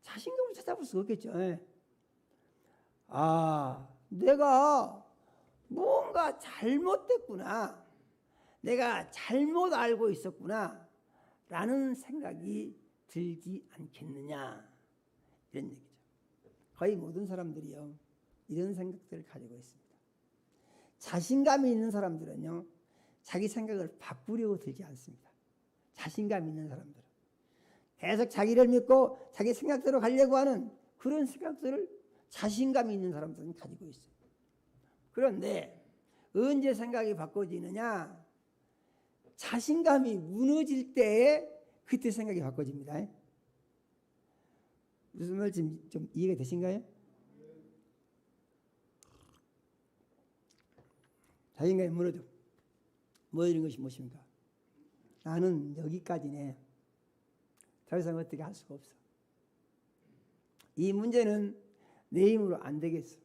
Speaker 3: 자신감을 찾아볼 수 없겠죠. 내가 뭔가 잘못됐구나, 내가 잘못 알고 있었구나 라는 생각이 들지 않겠느냐, 이런 얘기죠. 거의 모든 사람들이요 이런 생각들을 가지고 있습니다. 자신감이 있는 사람들은요 자기 생각을 바꾸려고 들지 않습니다. 자신감 있는 사람들은 계속 자기를 믿고 자기 생각대로 가려고 하는 그런 생각들을 자신감이 있는 사람들은 가지고 있어요. 그런데 언제 생각이 바꿔지느냐? 자신감이 무너질 때에 그때 생각이 바꿔집니다. 무슨 말인지 좀 이해가 되신가요? 자신감이 무너져. 뭐 이런 것이 무엇입니까? 나는 여기까지네. 더 이상 어떻게 할 수가 없어. 이 문제는 내 힘으로 안 되겠어.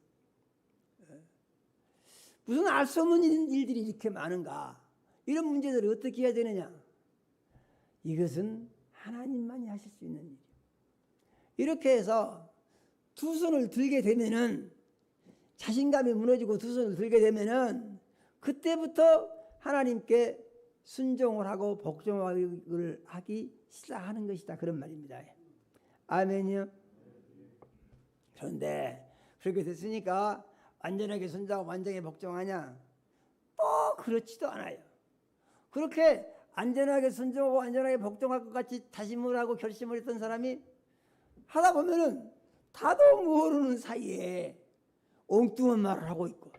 Speaker 3: 무슨 알 수 없는 일들이 이렇게 많은가? 이런 문제들을 어떻게 해야 되느냐? 이것은 하나님만이 하실 수 있는 일이에요. 이렇게 해서 두 손을 들게 되면은, 자신감이 무너지고 두 손을 들게 되면은 그때부터 하나님께 순종을 하고 복종을 하기 시작하는 것이다, 그런 말입니다. 아멘이요. 그런데 그렇게 됐으니까 완전하게 순종하고 완전히 복종하냐? 또 그렇지도 않아요. 그렇게 안전하게 순종하고 안전하게 복종할 것 같이 다짐을 하고 결심을 했던 사람이 하다 보면은 다도 모르는 사이에 엉뚱한 말을 하고 있고,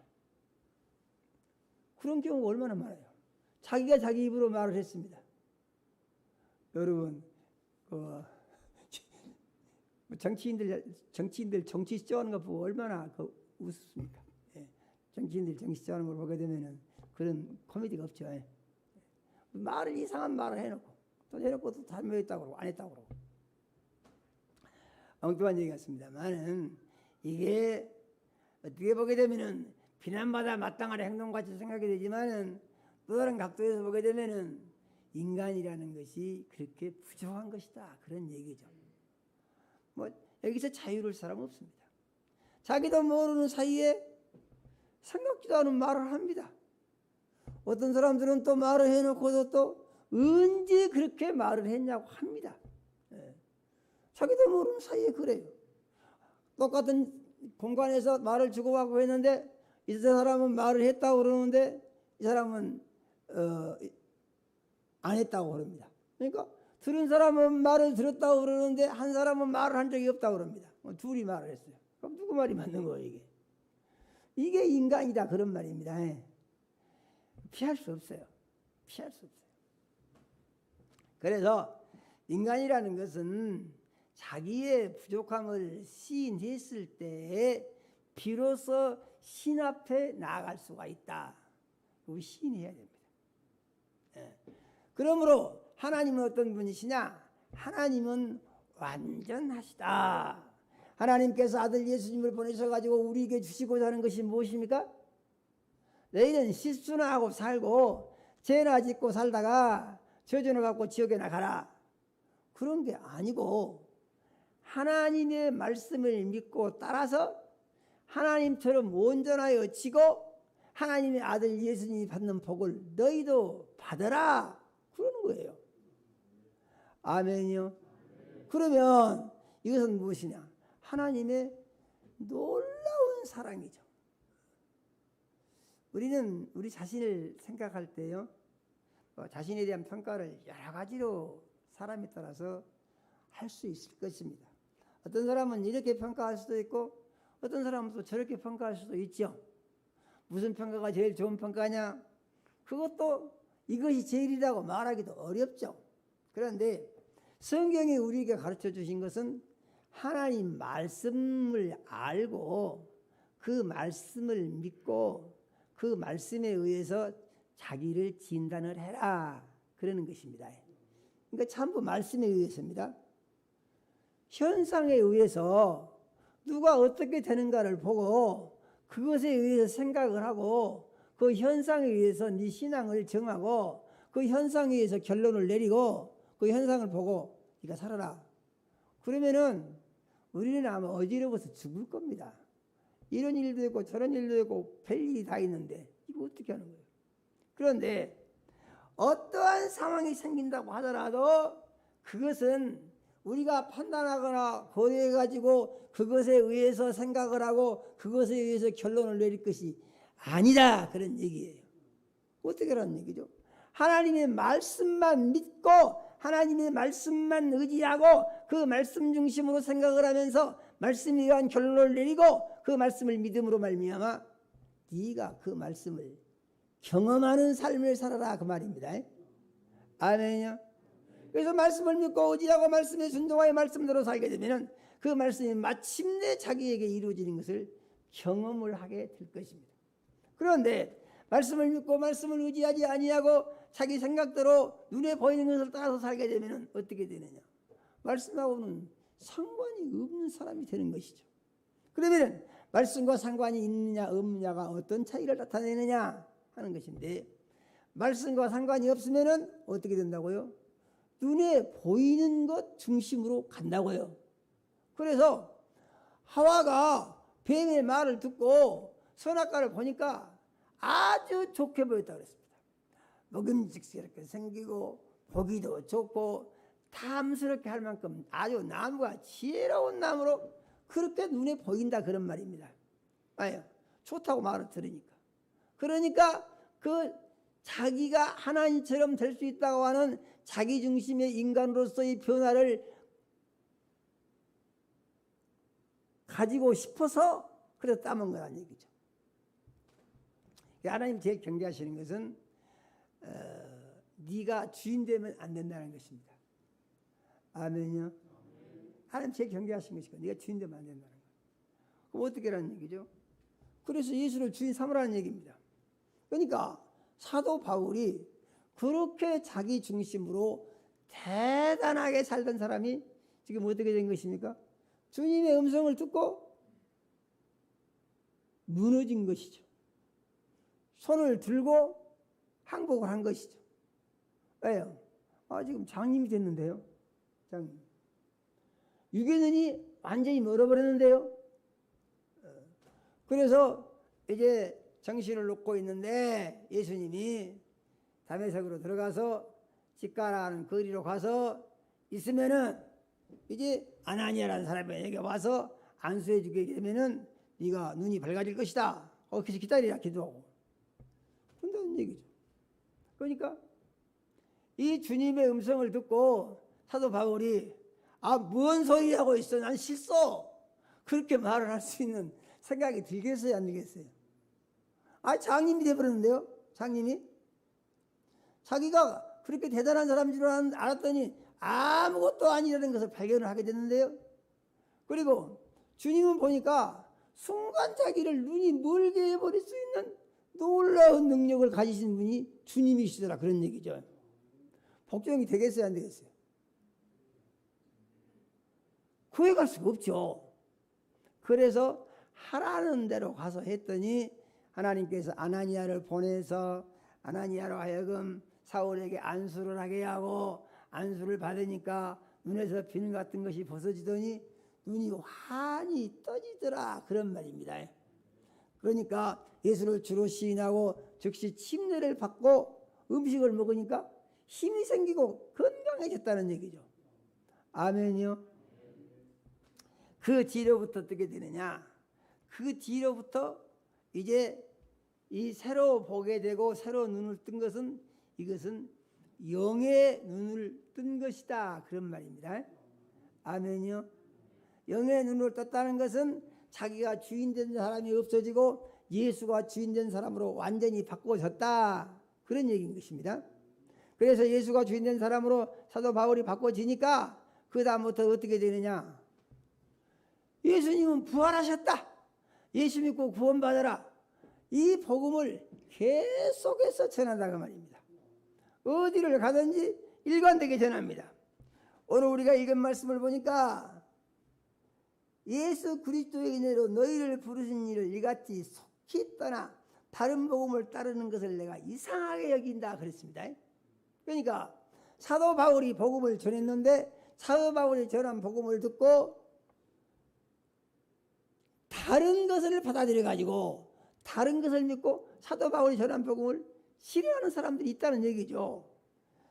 Speaker 3: 그런 경우가 얼마나 많아요. 자기가 자기 입으로 말을 했습니다. 여러분, 정치인들 정치 시정하는 거 보고 얼마나 웃습니까? 정치인들 정치 시정하는 걸 보게 되면은 그런 코미디가 없죠. 말을 이상한 말을 해놓고 또 잘못했다고 그러고 안 했다고 그러고 엉뚱한 얘기 같습니다만은, 이게 어떻게 보게 되면은 비난받아 마땅한 행동같이 생각이 되지만은 또 다른 각도에서 보게 되면은, 인간이라는 것이 그렇게 부족한 것이다, 그런 얘기죠. 뭐 여기서 자유로울 사람 없습니다. 자기도 모르는 사이에 생각지도 않은 말을 합니다. 어떤 사람들은 또 말을 해놓고도 또 언제 그렇게 말을 했냐고 합니다. 자기도 모르는 사이에 그래요. 똑같은 공간에서 말을 주고받고 했는데 이 사람은 말을 했다고 그러는데 이 사람은 안 했다고 그럽니다. 그러니까 들은 사람은 말을 들었다고 그러는데 한 사람은 말을 한 적이 없다고 그럽니다. 둘이 말을 했어요. 그럼 누구 말이 맞는 거예요, 이게? 이게 인간이다 그런 말입니다. 피할 수 없어요. 피할 수 없어요. 그래서 인간이라는 것은 자기의 부족함을 시인했을 때 비로소 신 앞에 나아갈 수가 있다. 그거 시인해야 됩니다. 그러므로 하나님은 어떤 분이시냐? 하나님은 완전하시다. 하나님께서 아들 예수님을 보내셔가지고 우리에게 주시고자 하는 것이 무엇입니까? 너희는 실수나 하고 살고 죄나 짓고 살다가 저주를 받고 지옥에 나가라. 그런 게 아니고 하나님의 말씀을 믿고 따라서 하나님처럼 온전하여 지고 하나님의 아들 예수님이 받는 복을 너희도 받아라. 그러는 거예요. 아멘이요. 그러면 이것은 무엇이냐? 하나님의 놀라운 사랑이죠. 우리는 우리 자신을 생각할 때요, 자신에 대한 평가를 여러 가지로 사람에 따라서 할 수 있을 것입니다. 어떤 사람은 이렇게 평가할 수도 있고 어떤 사람은 또 저렇게 평가할 수도 있죠. 무슨 평가가 제일 좋은 평가냐? 그것도 이것이 제일이라고 말하기도 어렵죠. 그런데 성경이 우리에게 가르쳐 주신 것은 하나님 말씀을 알고 그 말씀을 믿고 그 말씀에 의해서 자기를 진단을 해라. 그러는 것입니다. 그러니까 전부 말씀에 의해서입니다. 현상에 의해서 누가 어떻게 되는가를 보고 그것에 의해서 생각을 하고 그 현상에 의해서 네 신앙을 정하고 그 현상에 의해서 결론을 내리고 그 현상을 보고 네가 살아라. 그러면은 우리는 아마 어지러워서 죽을 겁니다. 이런 일도 있고 저런 일도 있고 별일이 다 있는데 이거 어떻게 하는 거예요? 그런데 어떠한 상황이 생긴다고 하더라도 그것은 우리가 판단하거나 고려해가지고 그것에 의해서 생각을 하고 그것에 의해서 결론을 내릴 것이 아니다. 그런 얘기예요. 어떻게 하라는 얘기죠? 하나님의 말씀만 믿고 하나님의 말씀만 의지하고 그 말씀 중심으로 생각을 하면서 말씀에 의한 결론을 내리고 그 말씀을 믿음으로 말미암아 네가 그 말씀을 경험하는 삶을 살아라 그 말입니다. 아멘이요. 그래서 말씀을 믿고 의지하고 말씀에 순종하여 말씀대로 살게 되면 그 말씀이 마침내 자기에게 이루어지는 것을 경험을 하게 될 것입니다. 그런데 말씀을 믿고 말씀을 의지하지 아니하고 자기 생각대로 눈에 보이는 것을 따라서 살게 되면 어떻게 되느냐? 말씀하고는 상관이 없는 사람이 되는 것이죠. 그러면 말씀과 상관이 있느냐 없느냐가 어떤 차이를 나타내느냐 하는 것인데 말씀과 상관이 없으면 어떻게 된다고요? 눈에 보이는 것 중심으로 간다고요. 그래서 하와가 뱀의 말을 듣고 선악과를 보니까 아주 좋게 보였다고 그랬습니다. 먹음직스럽게 생기고 보기도 좋고 탐스럽게 할 만큼 아주 나무가 지혜로운 나무로 그렇게 눈에 보인다 그런 말입니다. 아유, 좋다고 말을 들으니까. 그러니까 그 자기가 하나님처럼 될 수 있다고 하는 자기 중심의 인간으로서의 변화를 가지고 싶어서 그래서 따먹은 거라는 얘기죠. 하나님 제일 경계하시는 것은 네가 주인 되면 안 된다는 것입니다. 아멘요. 하나님 제일 경계하시는 것이고 네가 주인 되면 안 된다는 거예요. 그럼 어떻게 하라는 얘기죠? 그래서 예수를 주인 삼으라는 얘기입니다. 그러니까 사도 바울이 그렇게 자기 중심으로 대단하게 살던 사람이 지금 어떻게 된 것입니까? 주님의 음성을 듣고 무너진 것이죠. 손을 들고 항복을 한 것이죠. 왜요? 지금 장님이 됐는데요. 장님. 유괴는이 완전히 멀어버렸는데요. 그래서 이제 정신을 놓고 있는데 예수님이 다메섹으로 들어가서 직가라는 거리로 가서 있으면은 이제 아나니아라는 사람에게 와서 안수해 주게 되면은 네가 눈이 밝아질 것이다. 거기서 기다리라 기도하고 그런다는 얘기죠. 그러니까 이 주님의 음성을 듣고 사도 바울이 뭔 소리 하고 있어? 난 싫소. 그렇게 말을 할 수 있는 생각이 들겠어요, 안 들겠어요? 장님이 돼버렸는데요. 장님이 자기가 그렇게 대단한 사람인 줄 알았더니 아무것도 아니라는 것을 발견을 하게 됐는데요. 그리고 주님은 보니까 순간 자기를 눈이 멀게 해버릴 수 있는 놀라운 능력을 가지신 분이 주님이시더라, 그런 얘기죠. 복종이 되겠어요, 안 되겠어요? 구해갈 수가 없죠. 그래서 하라는 대로 가서 했더니 하나님께서 아나니아를 보내서 아나니아로 하여금 사울에게 안수를 하게 하고 안수를 받으니까 눈에서 비늘 같은 것이 벗어지더니 눈이 환히 떠지더라, 그런 말입니다. 그러니까 예수를 주로 시인하고 즉시 침례를 받고 음식을 먹으니까 힘이 생기고 건강해졌다는 얘기죠. 아멘이요. 그 뒤로부터 어떻게 되느냐? 그 뒤로부터 이제 이 새로 보게 되고 새로 눈을 뜬 것은 이것은 영의 눈을 뜬 것이다, 그런 말입니다. 아멘이요. 영의 눈을 떴다는 것은 자기가 주인된 사람이 없어지고 예수가 주인된 사람으로 완전히 바꿔졌다, 그런 얘기인 것입니다. 그래서 예수가 주인된 사람으로 사도 바울이 바꿔지니까 그 다음부터 어떻게 되느냐? 예수님은 부활하셨다. 예수 믿고 구원받아라. 이 복음을 계속해서 전한다고 말입니다. 어디를 가든지 일관되게 전합니다. 오늘 우리가 읽은 말씀을 보니까 예수 그리스도의 은혜로 너희를 부르신 일을 이같이 속히 떠나 다른 복음을 따르는 것을 내가 이상하게 여긴다, 그랬습니다. 그러니까 사도 바울이 복음을 전했는데 사도 바울이 전한 복음을 듣고 다른 것을 받아들여 가지고 다른 것을 믿고 사도 바울이 전한 복음을 싫어하는 사람들이 있다는 얘기죠.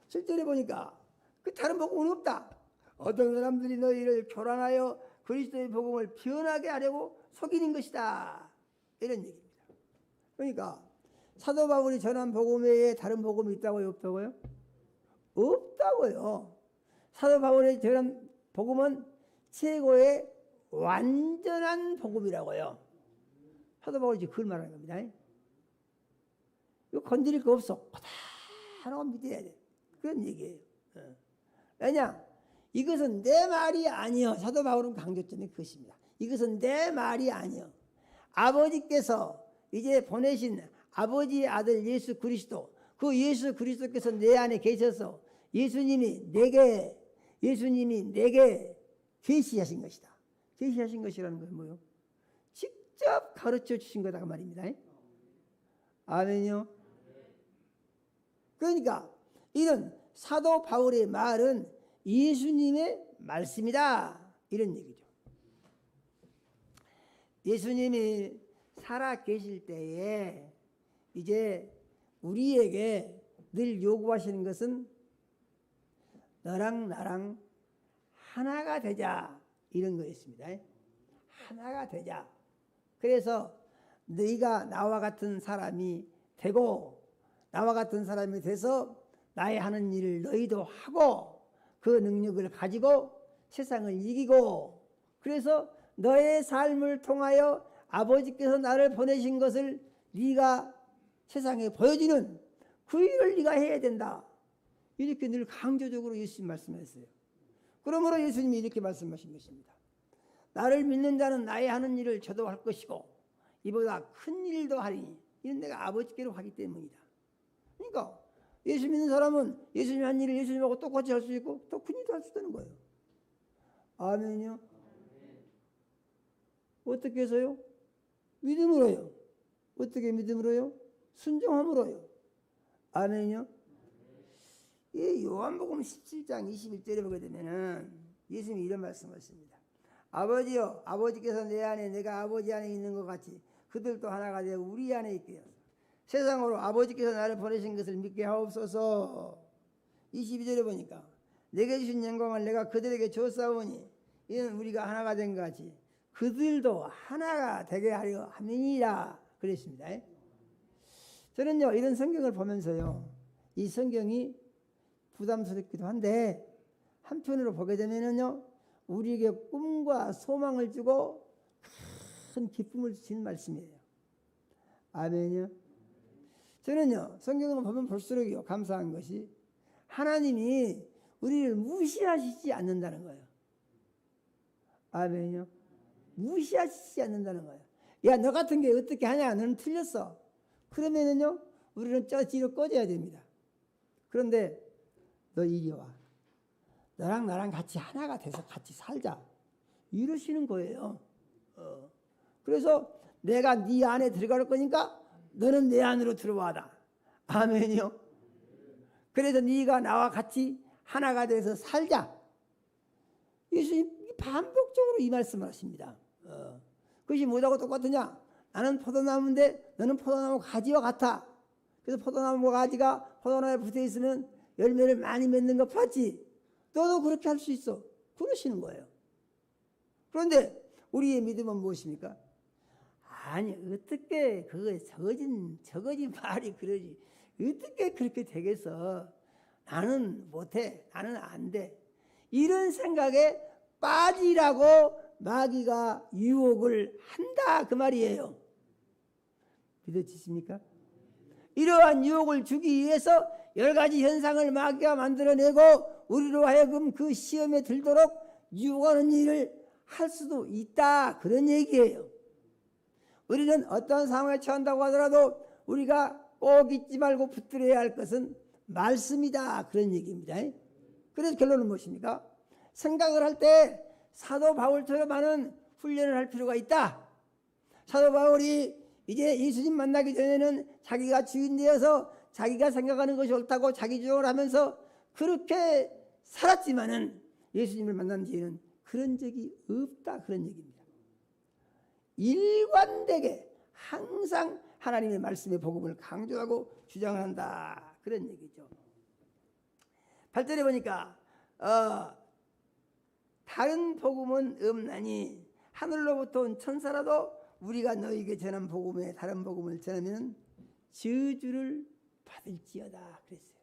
Speaker 3: 실제로 보니까 그 다른 복음은 없다. 어떤 사람들이 너희를 교란하여 그리스도의 복음을 변하게 하려고 속이는 것이다, 이런 얘기입니다. 그러니까 사도 바울이 전한 복음 외에 다른 복음이 있다고요, 없다고요? 없다고요. 사도 바울이 전한 복음은 최고의 완전한 복음이라고요. 사도 바울이 지금 그걸 말하는 겁니다. 이거 건드릴 거 없어. 하나가 믿어야 돼. 그런 얘기예요. 왜냐? 이것은 내 말이 아니요. 사도 바울은 강조점이 그것입니다. 이것은 내 말이 아니요. 아버지께서 이제 보내신 아버지의 아들 예수 그리스도, 그 예수 그리스도께서 내 안에 계셔서 예수님이 내게 계시하신 것이다. 계시하신 것이라는 건 뭐예요? 직접 가르쳐 주신 거다, 그 말입니다. 아멘요. 그러니까 이런 사도 바울의 말은 예수님의 말씀이다, 이런 얘기죠. 예수님이 살아 계실 때에 이제 우리에게 늘 요구하시는 것은 너랑 나랑 하나가 되자, 이런 거였습니다. 하나가 되자. 그래서 너희가 나와 같은 사람이 되고 나와 같은 사람이 돼서 나의 하는 일을 너희도 하고 그 능력을 가지고 세상을 이기고, 그래서 너의 삶을 통하여 아버지께서 나를 보내신 것을 네가 세상에 보여주는 그 일을 네가 해야 된다, 이렇게 늘 강조적으로 예수님 말씀하셨어요. 그러므로 예수님이 이렇게 말씀하신 것입니다. 나를 믿는 자는 나의 하는 일을 저도 할 것이고 이보다 큰 일도 하리니 이는 내가 아버지께로 가기 때문이다. 그러니까 예수 믿는 사람은 예수님이 한 일을 예수님하고 똑같이 할 수 있고 더 큰 일도 할 수 있다는 거예요. 아멘요. 어떻게 해서요? 믿음으로요. 어떻게 믿음으로요? 순종함으로요. 아멘요. 이 요한복음 17장 21절에 보게 되면은 예수님이 이런 말씀하십니다. 아버지요, 아버지께서 내 안에 내가 아버지 안에 있는 것 같이 그들도 하나가 되어 우리 안에 있게 하소서. 세상으로 아버지께서 나를 보내신 것을 믿게 하옵소서. 22절에 보니까 내게 주신 영광을 내가 그들에게 주었사오니 이는 우리가 하나가 된 것 같이 그들도 하나가 되게 하려 함이니라 그랬습니다. 저는요 이런 성경을 보면서요 이 성경이 부담스럽기도 한데 한편으로 보게 되면은요 우리에게 꿈과 소망을 주고 큰 기쁨을 주신 말씀이에요. 아멘이요. 저는요 성경을 보면 볼수록요 감사한 것이 하나님이 우리를 무시하시지 않는다는 거예요. 아멘이요. 무시하시지 않는다는 거예요. 야, 너 같은 게 어떻게 하냐? 너는 틀렸어. 그러면은요 우리는 저 뒤로 꺼져야 됩니다. 그런데 너 이리 와. 너랑 나랑 같이 하나가 돼서 같이 살자. 이러시는 거예요. 그래서 내가 네 안에 들어갈 거니까 너는 내 안으로 들어와라. 아멘이요. 그래서 네가 나와 같이 하나가 돼서 살자. 예수님 반복적으로 이 말씀을 하십니다. 그것이 뭐하고 똑같으냐? 나는 포도나무인데 너는 포도나무 가지와 같아. 그래서 포도나무 가지가 포도나무에 붙어 있으면 열매를 많이 맺는 거 봤지? 너도 그렇게 할 수 있어. 그러시는 거예요. 그런데 우리의 믿음은 무엇입니까? 아니 어떻게 그거 저거진 말이 그러지. 어떻게 그렇게 되겠어. 나는 못해. 나는 안 돼. 이런 생각에 빠지라고 마귀가 유혹을 한다 그 말이에요. 믿어지십니까? 이러한 유혹을 주기 위해서 여러 가지 현상을 마귀가 만들어내고 우리로 하여금 그 시험에 들도록 유혹하는 일을 할 수도 있다 그런 얘기예요. 우리는 어떤 상황에 처한다고 하더라도 우리가 꼭 잊지 말고 붙들어야 할 것은 말씀이다 그런 얘기입니다. 그래서 결론은 무엇입니까? 생각을 할 때 사도 바울처럼 하는 훈련을 할 필요가 있다. 사도 바울이 이제 예수님 만나기 전에는 자기가 주인 되어서 자기가 생각하는 것이 옳다고 자기 주장을 하면서 그렇게 살았지만은 예수님을 만난 뒤에는 그런 적이 없다 그런 얘기입니다. 일관되게 항상 하나님의 말씀의 복음을 강조하고 주장을 한다 그런 얘기죠. 8절에 보니까 다른 복음은 없나니 하늘로부터 온 천사라도 우리가 너에게 전한 복음에 다른 복음을 전하면 저주를 받을지어다 그랬어요.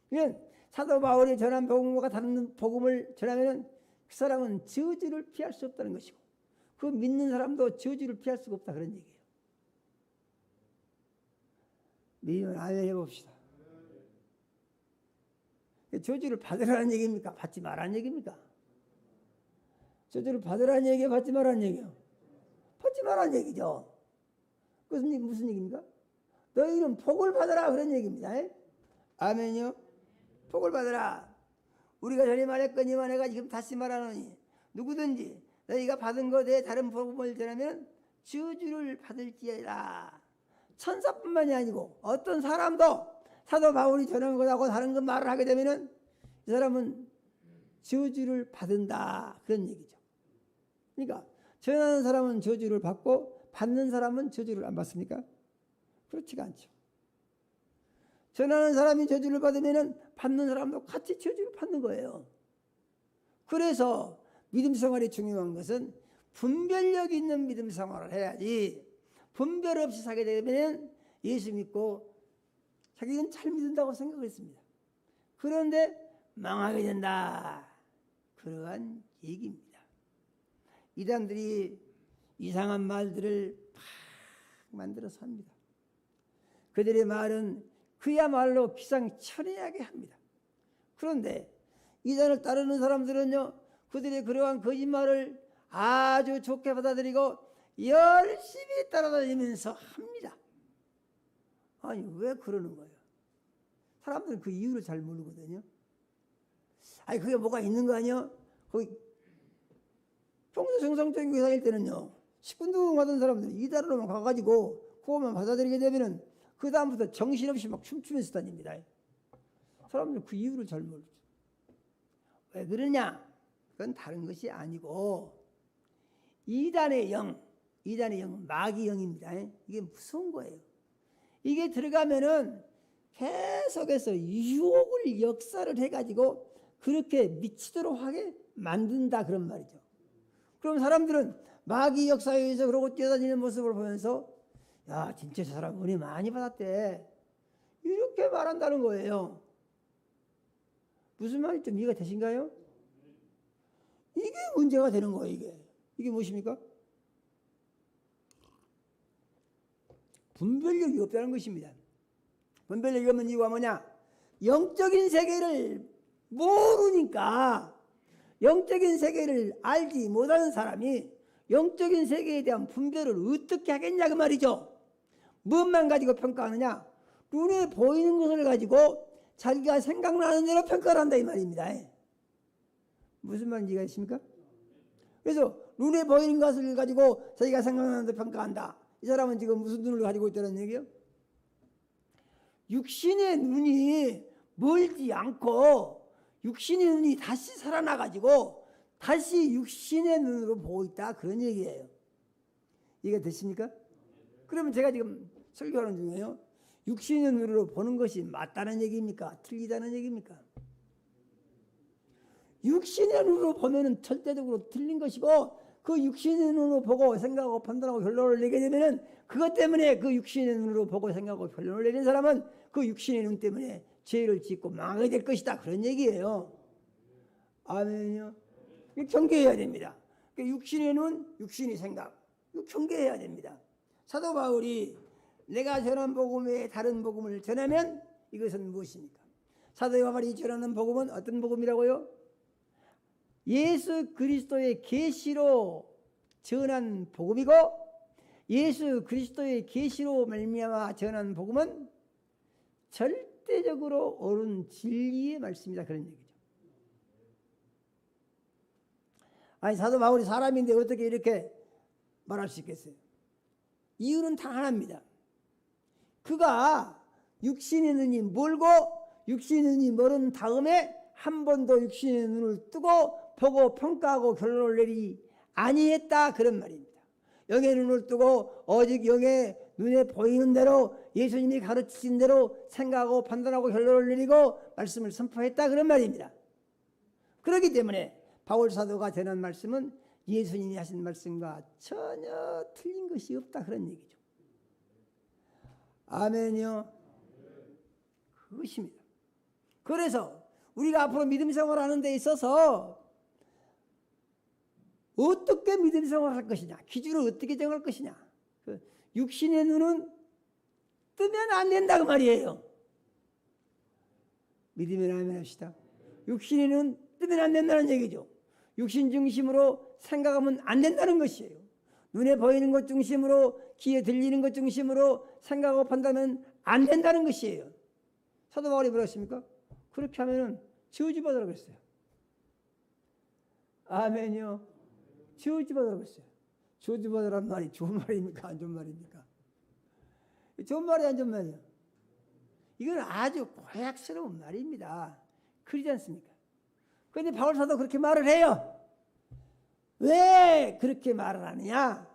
Speaker 3: 그러니까 사도 바울이 전한 복음과 다른 복음을 전하면 그 사람은 저주를 피할 수 없다는 것이고 그 믿는 사람도 저주를 피할 수가 없다 그런 얘기예요. 믿으면 아멘 해봅시다. 저주를 받으라는 얘기입니까? 받지 말라는 얘기입니까? 저주를 받으라는 얘기예요? 받지 말라는 얘기예요? 받지 말라는 얘기죠. 그것은 무슨 얘기입니까? 너희는 복을 받아라 그런 얘기입니다. 아멘이요. 복을 받아라. 우리가 전에 말했거니와 내가 지금 다시 말하노니 누구든지 너희가 받은 것에 다른 복음을 전하면 저주를 받을지어다. 천사뿐만이 아니고 어떤 사람도 사도 바울이 전한 것하고 다른 것 말을 하게 되면은 이 사람은 저주를 받는다 그런 얘기죠. 그러니까 전하는 사람은 저주를 받고 받는 사람은 저주를 안 받습니까? 그렇지가 않죠. 전하는 사람이 저주를 받으면은 받는 사람도 같이 저주를 받는 거예요. 그래서 믿음 생활이 중요한 것은 분별력 있는 믿음 생활을 해야지 분별 없이 살게 되면 예수 믿고 자기는 잘 믿는다고 생각했습니다. 그런데 망하게 된다. 그러한 얘기입니다. 이단들이 이상한 말들을 막 만들어서 합니다. 그들의 말은 그야말로 기상천외하게 합니다. 그런데 이단을 따르는 사람들은요, 그들의 그러한 거짓말을 아주 좋게 받아들이고 열심히 따라다니면서 합니다. 아니 왜 그러는 거예요? 사람들은 그 이유를 잘 모르거든요. 아니 그게 뭐가 있는 거 아니야? 거기 평소 정상적인 교회 다닐 때는요, 식군둥하던 사람들이 이단으로만 가가지고 그것만 받아들이게 되면은 그 다음부터 정신없이 막 춤추면서 다닙니다. 사람들은 그 이유를 잘 모르죠. 왜 그러냐? 그건 다른 것이 아니고 이단의 영은 마귀 영입니다. 이게 무서운 거예요. 이게 들어가면은 계속해서 유혹을 역사를 해가지고 그렇게 미치도록 하게 만든다 그런 말이죠. 그럼 사람들은 마귀 역사에 의해서 그러고 뛰어다니는 모습을 보면서 야 진짜 저 사람 은혜 많이 받았대 이렇게 말한다는 거예요. 무슨 말이 좀 이해가 되신가요? 이게 문제가 되는 거예요. 이게 무엇입니까? 분별력이 없다는 것입니다. 분별력이 없는 이유가 뭐냐? 영적인 세계를 모르니까 영적인 세계를 알지 못하는 사람이 영적인 세계에 대한 분별을 어떻게 하겠냐 그 말이죠. 무엇만 가지고 평가하느냐? 눈에 보이는 것을 가지고 자기가 생각나는 대로 평가를 한다 이 말입니다. 무슨 말인지 이해하십니까? 그래서 눈에 보이는 것을 가지고 자기가 생각나는 대로 평가한다. 이 사람은 지금 무슨 눈을 가지고 있다는 얘기예요? 육신의 눈이 멀지 않고 육신의 눈이 다시 살아나가지고 다시 육신의 눈으로 보고 있다 그런 얘기예요. 이해가 되십니까? 그러면 제가 지금 설교하는 중에요. 육신의 눈으로 보는 것이 맞다는 얘기입니까? 틀리다는 얘기입니까? 육신의 눈으로 보면은 절대적으로 틀린 것이고 그 육신의 눈으로 보고 생각하고 판단하고 결론을 내게 되면은 그것 때문에 그 육신의 눈으로 보고 생각하고 결론을 내는 사람은 그 육신의 눈 때문에 죄를 짓고 망하게 될 것이다 그런 얘기예요. 아멘요. 경계해야 됩니다. 육신의 눈, 육신의 생각 이거 경계해야 됩니다. 사도 바울이 내가 전한 복음 외에 다른 복음을 전하면 이것은 무엇입니까? 사도 바울이 전하는 복음은 어떤 복음이라고요? 예수 그리스도의 계시로 전한 복음이고 예수 그리스도의 계시로 말미암아 전한 복음은 절대적으로 옳은 진리의 말씀이다 그런 얘기죠. 아니 사도 바울이 사람인데 어떻게 이렇게 말할 수 있겠어요? 이유는 단 하나입니다. 그가 육신의 눈이 멀고 육신의 눈이 멀은 다음에 한 번도 육신의 눈을 뜨고 보고 평가하고 결론을 내리 아니했다 그런 말입니다. 영의 눈을 뜨고 오직 영의 눈에 보이는 대로 예수님이 가르치신 대로 생각하고 판단하고 결론을 내리고 말씀을 선포했다 그런 말입니다. 그렇기 때문에 바울 사도가 전한 말씀은 예수님이 하신 말씀과 전혀 틀린 것이 없다 그런 얘기죠. 아멘요. 그것입니다. 그래서 우리가 앞으로 믿음 생활하는 데 있어서 어떻게 믿음 생활할 것이냐, 기준을 어떻게 정할 것이냐. 육신의 눈은 뜨면 안 된다 그 말이에요. 믿으면 아멘 합시다. 육신의 눈은 뜨면 안 된다는 얘기죠. 육신 중심으로 생각하면 안 된다는 것이에요. 눈에 보이는 것 중심으로 귀에 들리는 것 중심으로 생각하고 판단은 안 된다는 것이에요. 사도 바울이 뭐라 했습니까? 그렇게 하면은 저주받으라고 했어요. 아멘요. 저주받으라고 했어요. 저주받으라는 말이 좋은 말입니까? 안 좋은 말입니까? 좋은 말이 안 좋은 말이에요. 이건 아주 고약스러운 말입니다. 그러지 않습니까? 그런데 바울 사도 그렇게 말을 해요. 왜 그렇게 말을 하느냐?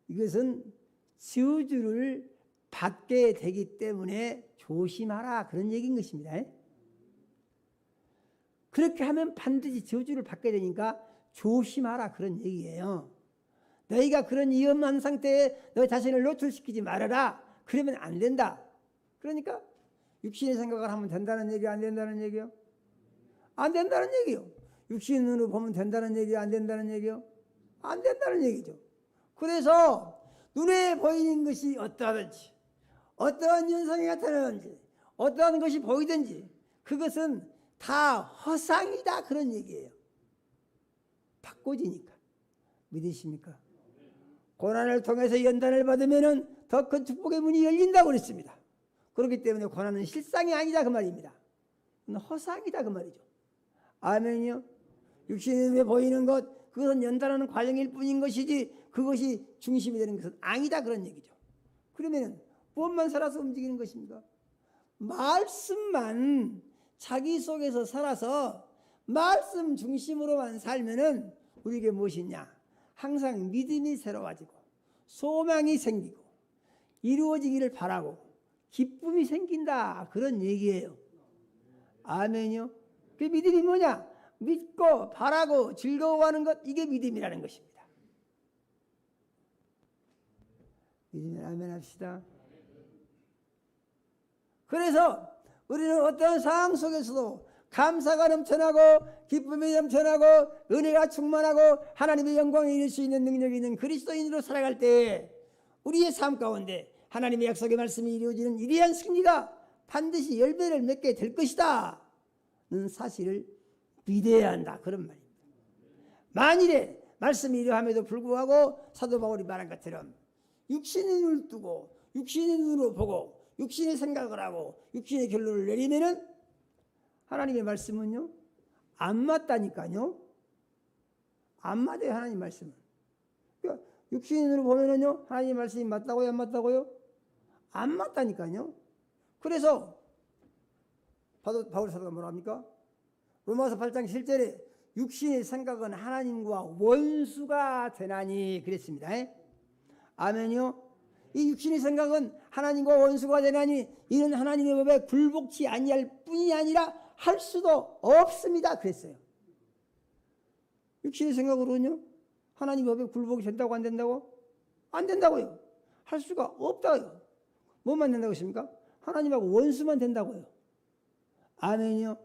Speaker 3: 이것은 저주를 받게 되기 때문에 조심하라 그런 얘기인 것입니다. 그렇게 하면 반드시 저주를 받게 되니까 조심하라 그런 얘기예요. 너희가 그런 위험한 상태에 너희 자신을 노출시키지 말아라. 그러면 안 된다. 그러니까 육신의 생각을 하면 된다는 얘기야, 안 된다는 얘기요? 안 된다는 얘기요. 육신의 눈으로 보면 된다는 얘기야, 안 된다는 얘기요? 안 된다는 얘기죠. 그래서 눈에 보이는 것이 어떠하든지 어떠한 현상이 나타나든지 어떠한 것이 보이든지 그것은 다 허상이다 그런 얘기예요. 바꿔지니까. 믿으십니까? 고난을 통해서 연단을 받으면 더 큰 축복의 문이 열린다고 그랬습니다. 그렇기 때문에 고난은 실상이 아니다 그 말입니다. 허상이다 그 말이죠. 아멘이요. 육신의 눈에 보이는 것 그것은 연단하는 과정일 뿐인 것이지 그것이 중심이 되는 것은 아니다 그런 얘기죠. 그러면 무엇만 살아서 움직이는 것입니까? 말씀만 자기 속에서 살아서 말씀 중심으로만 살면은 우리에게 무엇이냐? 항상 믿음이 새로워지고 소망이 생기고 이루어지기를 바라고 기쁨이 생긴다, 그런 얘기예요. 아멘이요. 그 믿음이 뭐냐? 믿고 바라고 즐거워하는 것, 이게 믿음이라는 것입니다. 믿으면 아멘 합시다. 그래서 우리는 어떤 상황 속에서도 감사가 넘쳐나고 기쁨이 넘쳐나고 은혜가 충만하고 하나님의 영광에 이룰 수 있는 능력이 있는 그리스도인으로 살아갈 때 우리의 삶 가운데 하나님의 약속의 말씀이 이루어지는 위대한 승리가 반드시 열매를 맺게 될 것이다 는 사실을 믿어야 한다, 그런 말입니다. 만일에 말씀이 이러함에도 불구하고 사도 바울이 말한 것처럼 육신의 눈을 뜨고 육신의 눈으로 보고 육신의 생각을 하고 육신의 결론을 내리면은 하나님의 말씀은요 안 맞다니까요. 안 맞아요, 하나님 말씀은. 그러니까 육신의 눈으로 보면은요 하나님의 말씀이 맞다고요, 안 맞다고요? 안 맞다니까요. 그래서 바울 사도가 뭐라 합니까? 로마서 8장 7절에 육신의 생각은 하나님과 원수가 되나니 그랬습니다. 아멘이요. 이 육신의 생각은 하나님과 원수가 되나니 이는 하나님의 법에 굴복치 아니할 뿐이 아니라 할 수도 없습니다, 그랬어요. 육신의 생각으로는요 하나님 법에 굴복이 된다고 안 된다고? 안 된다고요. 할 수가 없다고요. 뭐만 된다고 했습니까? 하나님하고 원수만 된다고요. 아멘이요.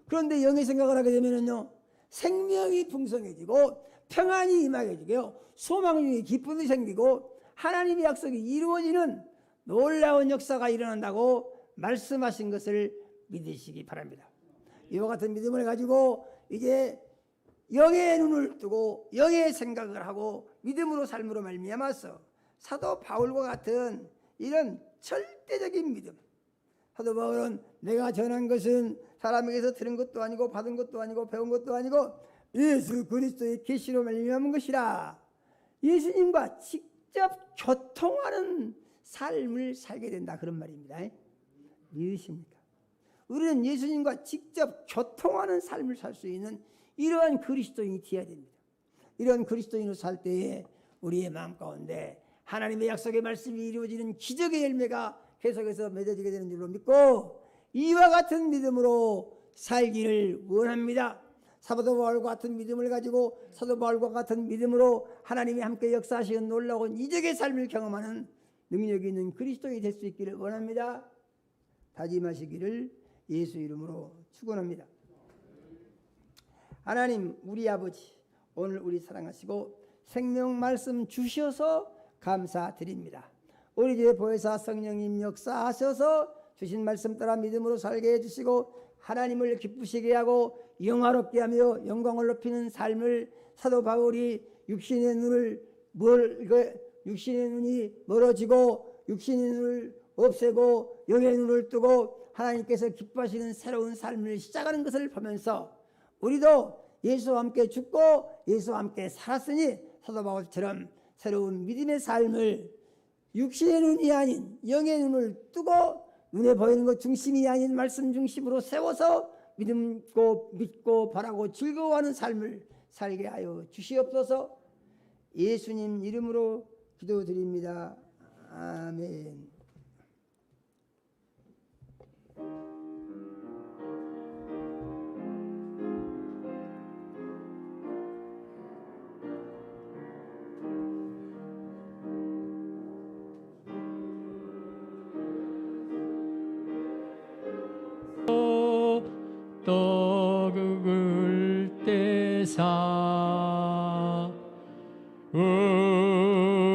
Speaker 3: 그런데 영의 생각을 하게 되면은요 생명이 풍성해지고 평안이 임하게 되고요 소망 중에 기쁨이 생기고 하나님의 약속이 이루어지는 놀라운 역사가 일어난다고 말씀하신 것을 믿으시기 바랍니다. 이와 같은 믿음을 가지고 이제 영의 눈을 뜨고 영의 생각을 하고 믿음으로 삶으로 말미암아서 사도 바울과 같은 이런 절대적인 믿음, 사도 바울은 내가 전한 것은 사람에게서 들은 것도 아니고 받은 것도 아니고 배운 것도 아니고 예수 그리스도의 계시로 말미암은 것이라, 예수님과 직접 교통하는 삶을 살게 된다, 그런 말입니다. 믿으십니까? 우리는 예수님과 직접 교통하는 삶을 살 수 있는 이러한 그리스도인이 되어야 됩니다. 이러한 그리스도인으로 살 때에 우리의 마음 가운데 하나님의 약속의 말씀이 이루어지는 기적의 열매가 계속해서 맺어지게 되는 줄로 믿고 이와 같은 믿음으로 살기를 원합니다. 사도 바울과 같은 믿음을 가지고 사도 바울과 같은 믿음으로 하나님이 함께 역사하시는 놀라운 이적의 삶을 경험하는 능력이 있는 그리스도인이 될 수 있기를 원합니다. 다짐하시기를 예수 이름으로 축원합니다. 하나님 우리 아버지, 오늘 우리 사랑하시고 생명 말씀 주셔서 감사드립니다. 우리 집에 보혜사 성령님 역사하셔서 주신 말씀 따라 믿음으로 살게 해주시고 하나님을 기쁘시게 하고 영화롭게 하며 영광을 높이는 삶을 사도 바울이 육신의 눈이 멀어지고 육신의 눈을 없애고 영의 눈을 뜨고 하나님께서 기뻐하시는 새로운 삶을 시작하는 것을 보면서 우리도 예수와 함께 죽고 예수와 함께 살았으니 사도 바울처럼 새로운 믿음의 삶을 육신의 눈이 아닌 영의 눈을 뜨고 눈에 보이는 것 중심이 아닌 말씀 중심으로 세워서 믿고 바라고 즐거워하는 삶을 살게 하여 주시옵소서. 예수님 이름으로 기도드립니다. 아멘.
Speaker 4: 떡을 떼사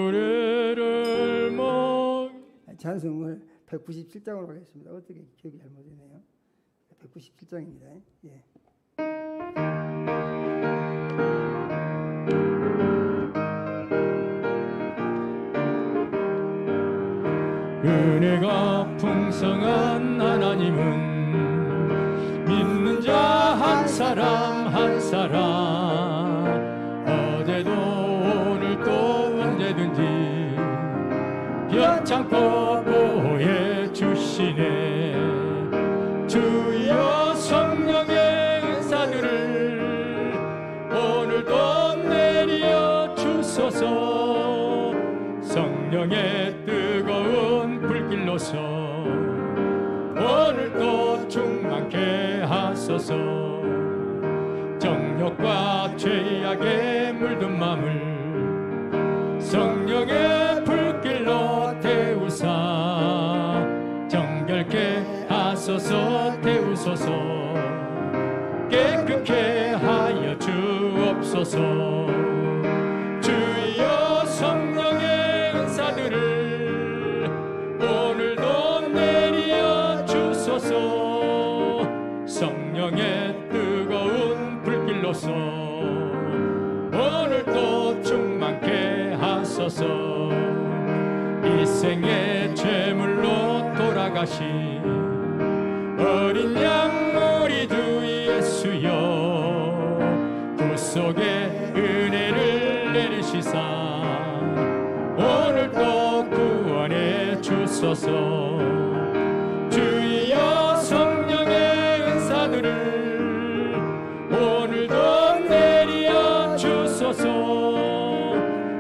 Speaker 4: 의뢰를 먹.
Speaker 3: 찬송을 197장으로 하겠습니다. 어떻게 기억이 잘못되네요. 197장입니다. 예.
Speaker 4: 은혜가 풍성한 하나님은 믿는 자 한 사람 한 사람 어제도 오늘도 언제든지 변창고 보호해 주시네. 주여 성령의 은사들을 주옵소서. 정욕과 죄악에 물든 맘을 성령의 불길로 태우사 정결케 하소서. 태우소서. 깨끗게 하여 주옵소서. 주여 성령의 은사들을 오늘도 내려 주소서. 성령의 뜨거운 불길로서 오늘도 충만케 하소서. 이 생의 제물로 돌아가신 어린 양 우리 주 예수여, 구속의 은혜를 내리시사 오늘도 구원해 주소서. 주여 성령의 은사들을 오늘도 내려 주소서.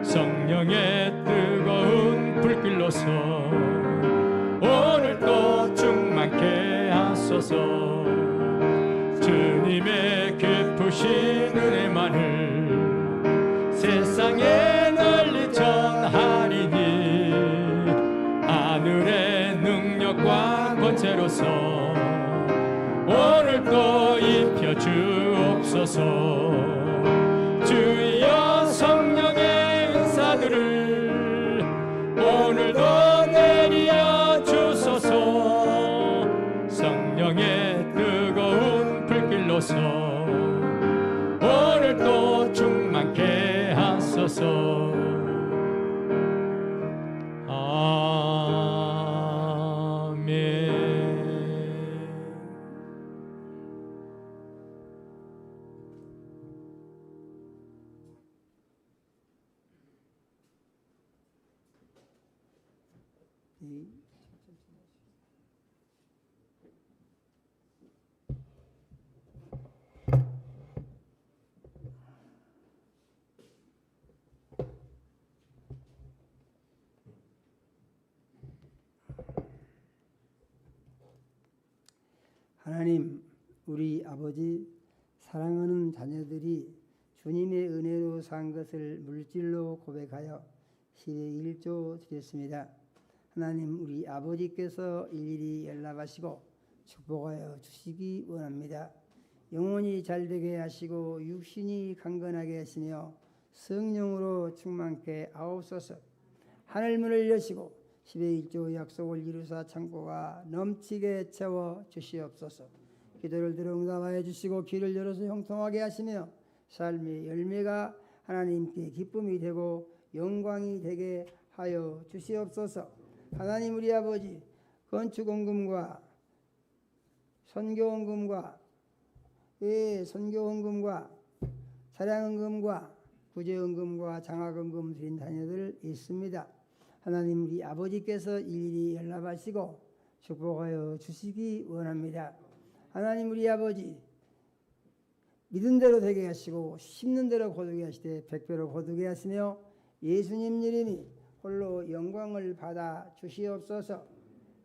Speaker 4: 성령의 뜨거운 불길로서 오늘도 충만케 하소서. 주님의 깊으신 은혜만을 세상에 널리 전하리니 하늘의 능력과 권세로서 오늘도 입혀 주옵소서. 주여 성령의 은사들을 오늘도 내려 주소서. 성령의 뜨거운 불길로서 오늘도 충만케 하소서. 아멘.
Speaker 3: 하나님, 우리 아버지, 사랑하는 자녀들이 주님의 은혜로 산 것을 물질로 고백하여 10의 1조 드렸습니다. 하나님, 우리 아버지께서 일일이 연락하시고 축복하여 주시기 원합니다. 영혼이 잘되게 하시고 육신이 강건하게 하시며 성령으로 충만케 하옵소서. 하늘문을 여시고 10의 1조 약속을 이루사 창고가 넘치게 채워 주시옵소서. 기도를 들어 응답하여 주시고 길을 열어서 형통하게 하시며 삶의 열매가 하나님께 기쁨이 되고 영광이 되게 하여 주시옵소서. 하나님, 우리 아버지, 건축원금과 선교원금과 선교원금과 차량원금과 구제원금과 장학원금 드린 자녀들 있습니다. 하나님, 우리 아버지께서 일일이 연락하시고 축복하여 주시기 원합니다. 하나님, 우리 아버지, 믿은 대로 되게 하시고 심는 대로 거두게 하시되 백배로 거두게 하시며 예수님 이름이 홀로 영광을 받아 주시옵소서.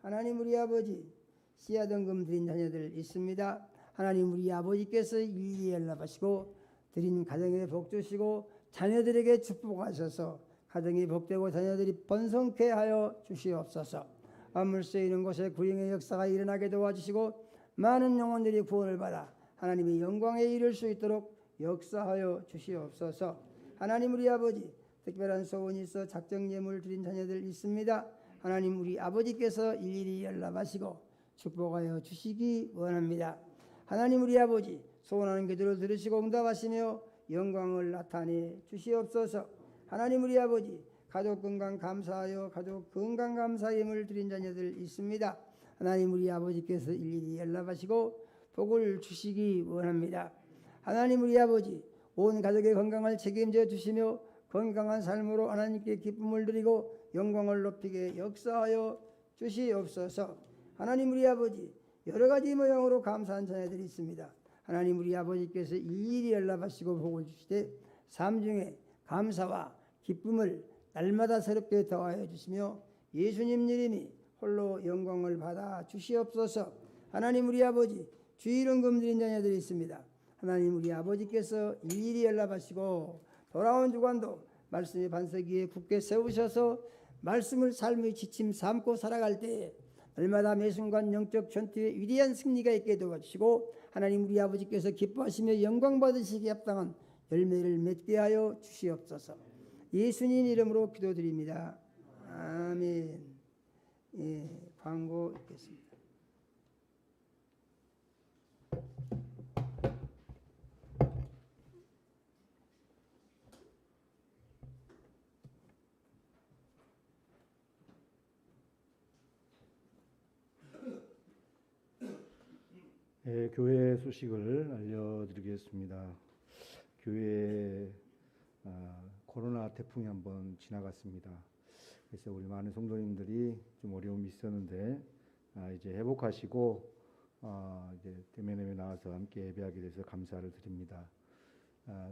Speaker 3: 하나님, 우리 아버지, 씨앗원금 드린 자녀들 있습니다. 하나님, 우리 아버지께서 일일이 연락하시고 드린 가정에 복 주시고 자녀들에게 축복하셔서 가정이 복되고 자녀들이 번성케 하여 주시옵소서. 만물 쓰이는 곳에 구령의 역사가 일어나게 도와주시고 많은 영혼들이 구원을 받아 하나님의 영광에 이를 수 있도록 역사하여 주시옵소서. 하나님, 우리 아버지, 특별한 소원이 있어 작정 예물 드린 자녀들 있습니다. 하나님, 우리 아버지께서 일일이 연락하시고 축복하여 주시기 원합니다. 하나님, 우리 아버지, 소원하는 기도를 들으시고 응답하시며 영광을 나타내 주시옵소서. 하나님, 우리 아버지, 가족 건강 감사하여 가족 건강 감사 예물 드린 자녀들 있습니다. 하나님, 우리 아버지께서 일일이 연락하시고 복을 주시기 원합니다. 하나님, 우리 아버지, 온 가족의 건강을 책임져 주시며 건강한 삶으로 하나님께 기쁨을 드리고 영광을 높이게 역사하여 주시옵소서. 하나님, 우리 아버지, 여러 가지 모양으로 감사한 자녀들이 있습니다. 하나님, 우리 아버지께서 일일이 연락하시고 복을 주시되 삶 중에 감사와 기쁨을 날마다 새롭게 더하여 주시며 예수님 이름이 홀로 영광을 받아 주시옵소서. 하나님, 우리 아버지, 주의를 금드린 자녀들이 있습니다. 하나님 우리 아버지께서 일일이 연락하시고 돌아온 주관도 말씀의 반석 위에 굳게 세우셔서 말씀을 삶의 지침 삼고 살아갈 때에 날마다 매 순간 영적 전투에 위대한 승리가 있게 도와주시고 하나님 우리 아버지께서 기뻐하시며 영광 받으시기에 합당한 열매를 맺게 하여 주시옵소서. 예수님 이름으로 기도드립니다. 아멘. 예, 광고 있겠습니다.
Speaker 5: 네, 교회 소식을 알려드리겠습니다. 교회에 코로나 태풍이 한번 지나갔습니다. 그래서 우리 많은 성도님들이 좀 어려움이 있었는데 이제 회복하시고 이제 대면에 나와서 함께 예배하게 돼서 감사를 드립니다.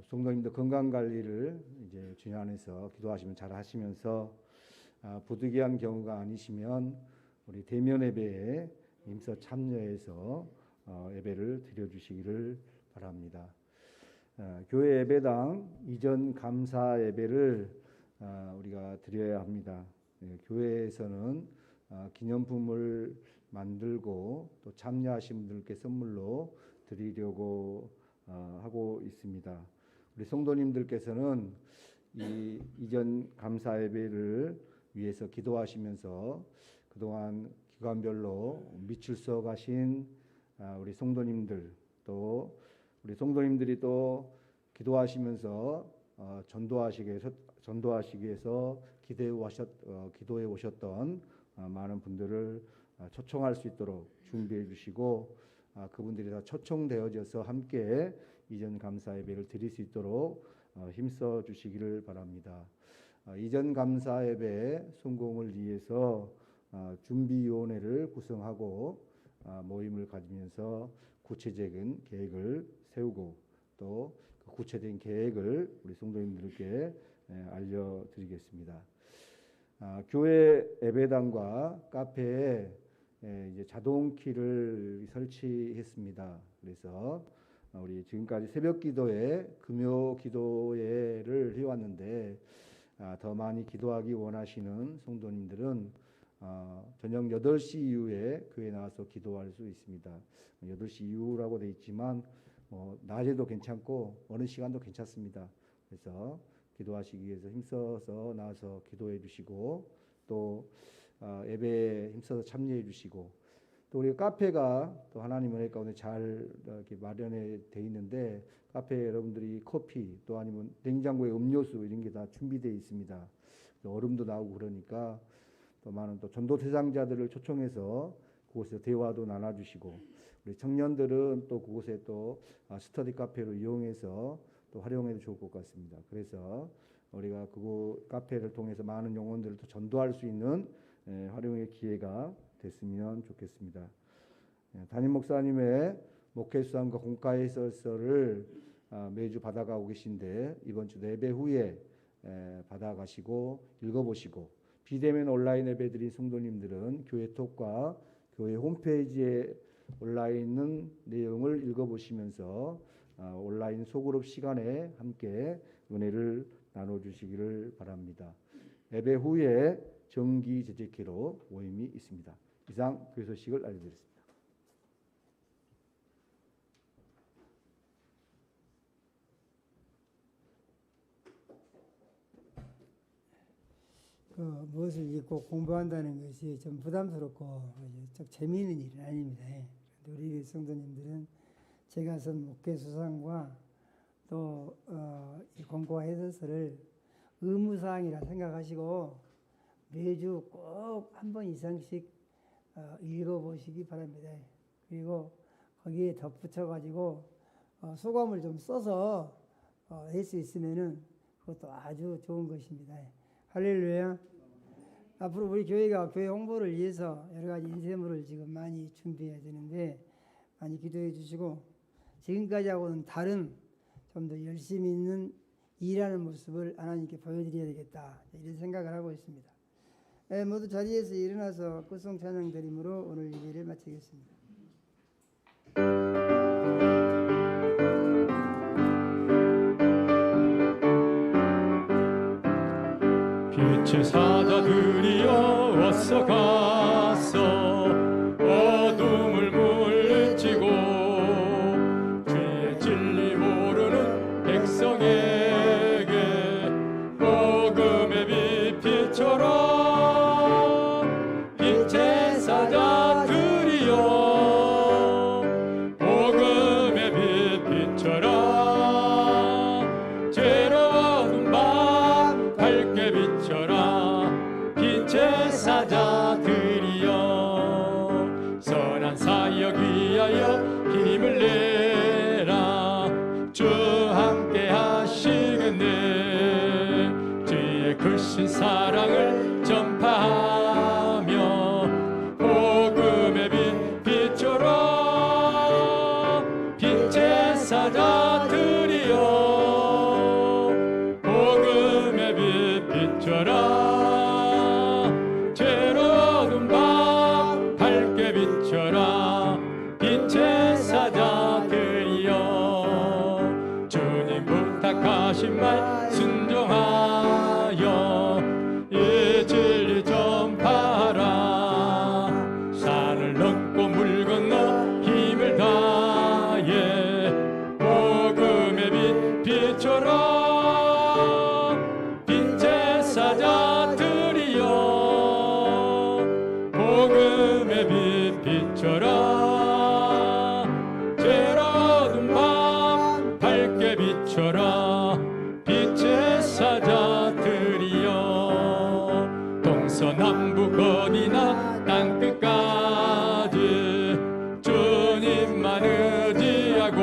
Speaker 5: 성도님들 건강 관리를 이제 주님 안에서 기도하시면 잘 하시면서 부득이한 경우가 아니시면 우리 대면 예배에 힘써 참여해서 예배를 드려주시기를 바랍니다. 교회 예배당 이전 감사 예배를 우리가 드려야 합니다. 교회에서는 기념품을 만들고 또 참여하신 분들께 선물로 드리려고 하고 있습니다. 우리 성도님들께서는 이 이전 감사 예배를 위해서 기도하시면서 그동안 기관별로 미출서 가신 우리 성도님들 또 우리 성도님들이 또 기도하시면서 전도하시기 위해서 기도해 오셨던 많은 분들을 초청할 수 있도록 준비해 주시고 그분들이 다 초청되어져서 함께 이전 감사 예배를 드릴 수 있도록 힘써 주시기를 바랍니다. 이전 감사 예배 성공을 위해서 준비위원회를 구성하고 모임을 가지면서 구체적인 계획을 세우고 또 그 구체적인 계획을 우리 성도님들께 알려드리겠습니다. 교회 예배당과 카페에 이제 자동키를 설치했습니다. 그래서 우리 지금까지 새벽 기도회, 금요 기도회를 해왔는데 더 많이 기도하기 원하시는 성도님들은 저녁 8시 이후에 교회에 나와서 기도할 수 있습니다. 8시 이후라고 되어 있지만 낮에도 괜찮고 어느 시간도 괜찮습니다. 그래서 기도하시기 위해서 힘써서 나와서 기도해 주시고 또 예배에 힘써서 참여해 주시고 또 우리 카페가 또 하나님 은혜 가운데 잘 이렇게 마련해 돼 있는데 카페에 여러분들이 커피 또 아니면 냉장고에 음료수 이런 게 다 준비되어 있습니다. 얼음도 나오고 그러니까 또 많은 또 전도 대상자들을 초청해서 그곳에서 대화도 나눠주시고 우리 청년들은 또 그곳에 또 스터디 카페로 이용해서 또 활용해도 좋을 것 같습니다. 그래서 우리가 그곳 카페를 통해서 많은 영혼들을 또 전도할 수 있는 활용의 기회가 됐으면 좋겠습니다. 담임 목사님의 목회 수함과 공과해설서를 매주 받아가고 계신데 이번 주 예배 후에 받아가시고 읽어보시고 비대면 온라인 예배 드린 성도님들은 교회 톡과 교회 홈페이지에 올라 있는 내용을 읽어보시면서 온라인 소그룹 시간에 함께 은혜를 나눠주시기를 바랍니다. 예배 후에 정기 제재키로 모임이 있습니다. 이상 교회 소식을 알려드렸습니다.
Speaker 3: 무엇을 읽고 공부한다는 것이 좀 부담스럽고 좀 재미있는 일은 아닙니다. 우리 성도님들은 제가 쓴 목회 수상과 또 이 공과 해설서를 의무사항이라 생각하시고 매주 꼭 한 번 이상씩 읽어보시기 바랍니다. 그리고 거기에 덧붙여가지고 소감을 좀 써서 할 수 있으면은 그것도 아주 좋은 것입니다. 할렐루야. 앞으로 우리 교회가 교회 홍보를 위해서 여러 가지 인쇄물을 지금 많이 준비해야 되는데 많이 기도해 주시고 지금까지하고는 다른 좀 더 열심히 있는 일하는 모습을 하나님께 보여드려야 되겠다 이런 생각을 하고 있습니다. 모두 자리에서 일어나서 끝송 찬양 드림으로 오늘 예배를 마치겠습니다.
Speaker 4: 빛의 사자들이여 어서 가서 어둠을 물리치고 주의 진리 모르는 백성에게 복음의 빛 비춰라. 빛의 사자들이여 복음의 빛 비춰라. 죄로운 밤 밝게 비춰라. 빛의 사자들이여 선한 사역 위하여 힘을 내라. 주 함께 하시겠네. 주의 크신 사랑을 전파하며 복음의 빛 비춰라. 빛의 사자들이여 복음의 빛 비춰라. 죄로운 밤 밝게 비춰라. 빛의 사자들이여 주님 부탁하신 말 순종하여 이 진리 전파하라. 산을 넘고 물 건너 힘을 다해 복음의 빛 비춰라. 빛의 사자들이여 복음의 빛 비춰라. 죄로운 밤 밝게 비춰라. 빛의 사자들이여 동서남북 어디나 땅끝까지 주님만 의지하고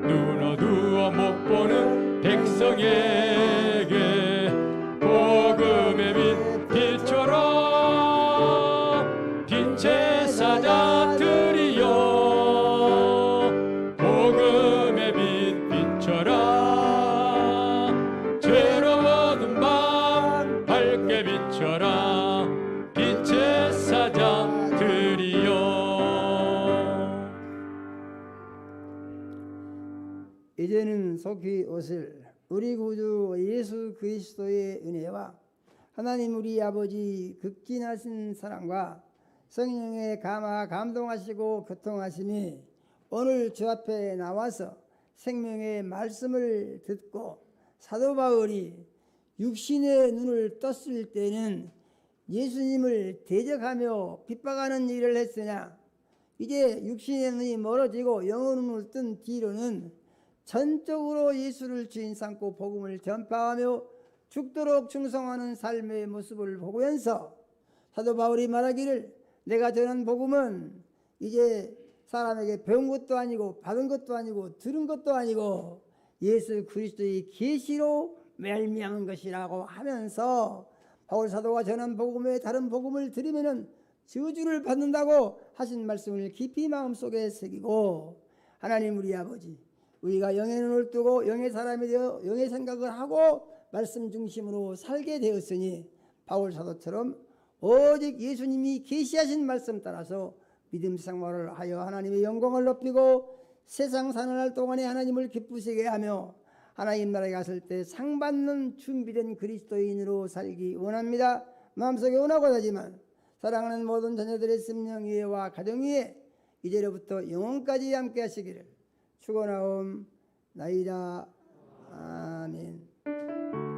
Speaker 4: 눈 어두워 못 보는 백성에게 복음의 빛 비춰라. 빛의 사자들이여 복음의 빛 비춰라. 죄로운 밤 밝게 비춰라. 빛의 사자들이여.
Speaker 3: 이제는 속히 오실 우리 구주 예수 그리스도의 은혜와 하나님 우리 아버지 극진하신 사랑과 성령의 감화 감동하시고 교통하심이 오늘 주 앞에 나와서 생명의 말씀을 듣고 사도 바울이 육신의 눈을 떴을 때는 예수님을 대적하며 핍박하는 일을 했으나 이제 육신의 눈이 멀어지고 영의 눈을 뜬 뒤로는 전적으로 예수를 주인 삼고 복음을 전파하며 죽도록 충성하는 삶의 모습을 보면서 사도 바울이 말하기를 내가 전한 복음은 이제 사람에게 배운 것도 아니고 받은 것도 아니고 들은 것도 아니고 예수 그리스도의 계시로 말미암은 것이라고 하면서 바울 사도가 전한 복음에 다른 복음을 들으면은 저주를 받는다고 하신 말씀을 깊이 마음속에 새기고 하나님 우리 아버지 우리가 영의 눈을 뜨고 영의 사람이 되어 영의 생각을 하고 말씀 중심으로 살게 되었으니 바울 사도처럼 오직 예수님이 계시하신 말씀 따라서 믿음 생활을 하여 하나님의 영광을 높이고 세상 사는 날 동안에 하나님을 기쁘시게 하며 하나님 나라에 갔을 때 상 받는 준비된 그리스도인으로 살기 원합니다. 마음속에 원하고 하지만 사랑하는 모든 자녀들의 심령 위에와 가정 위에 이제로부터 영원까지 함께 하시기를 축원하옵나이다. 아멘.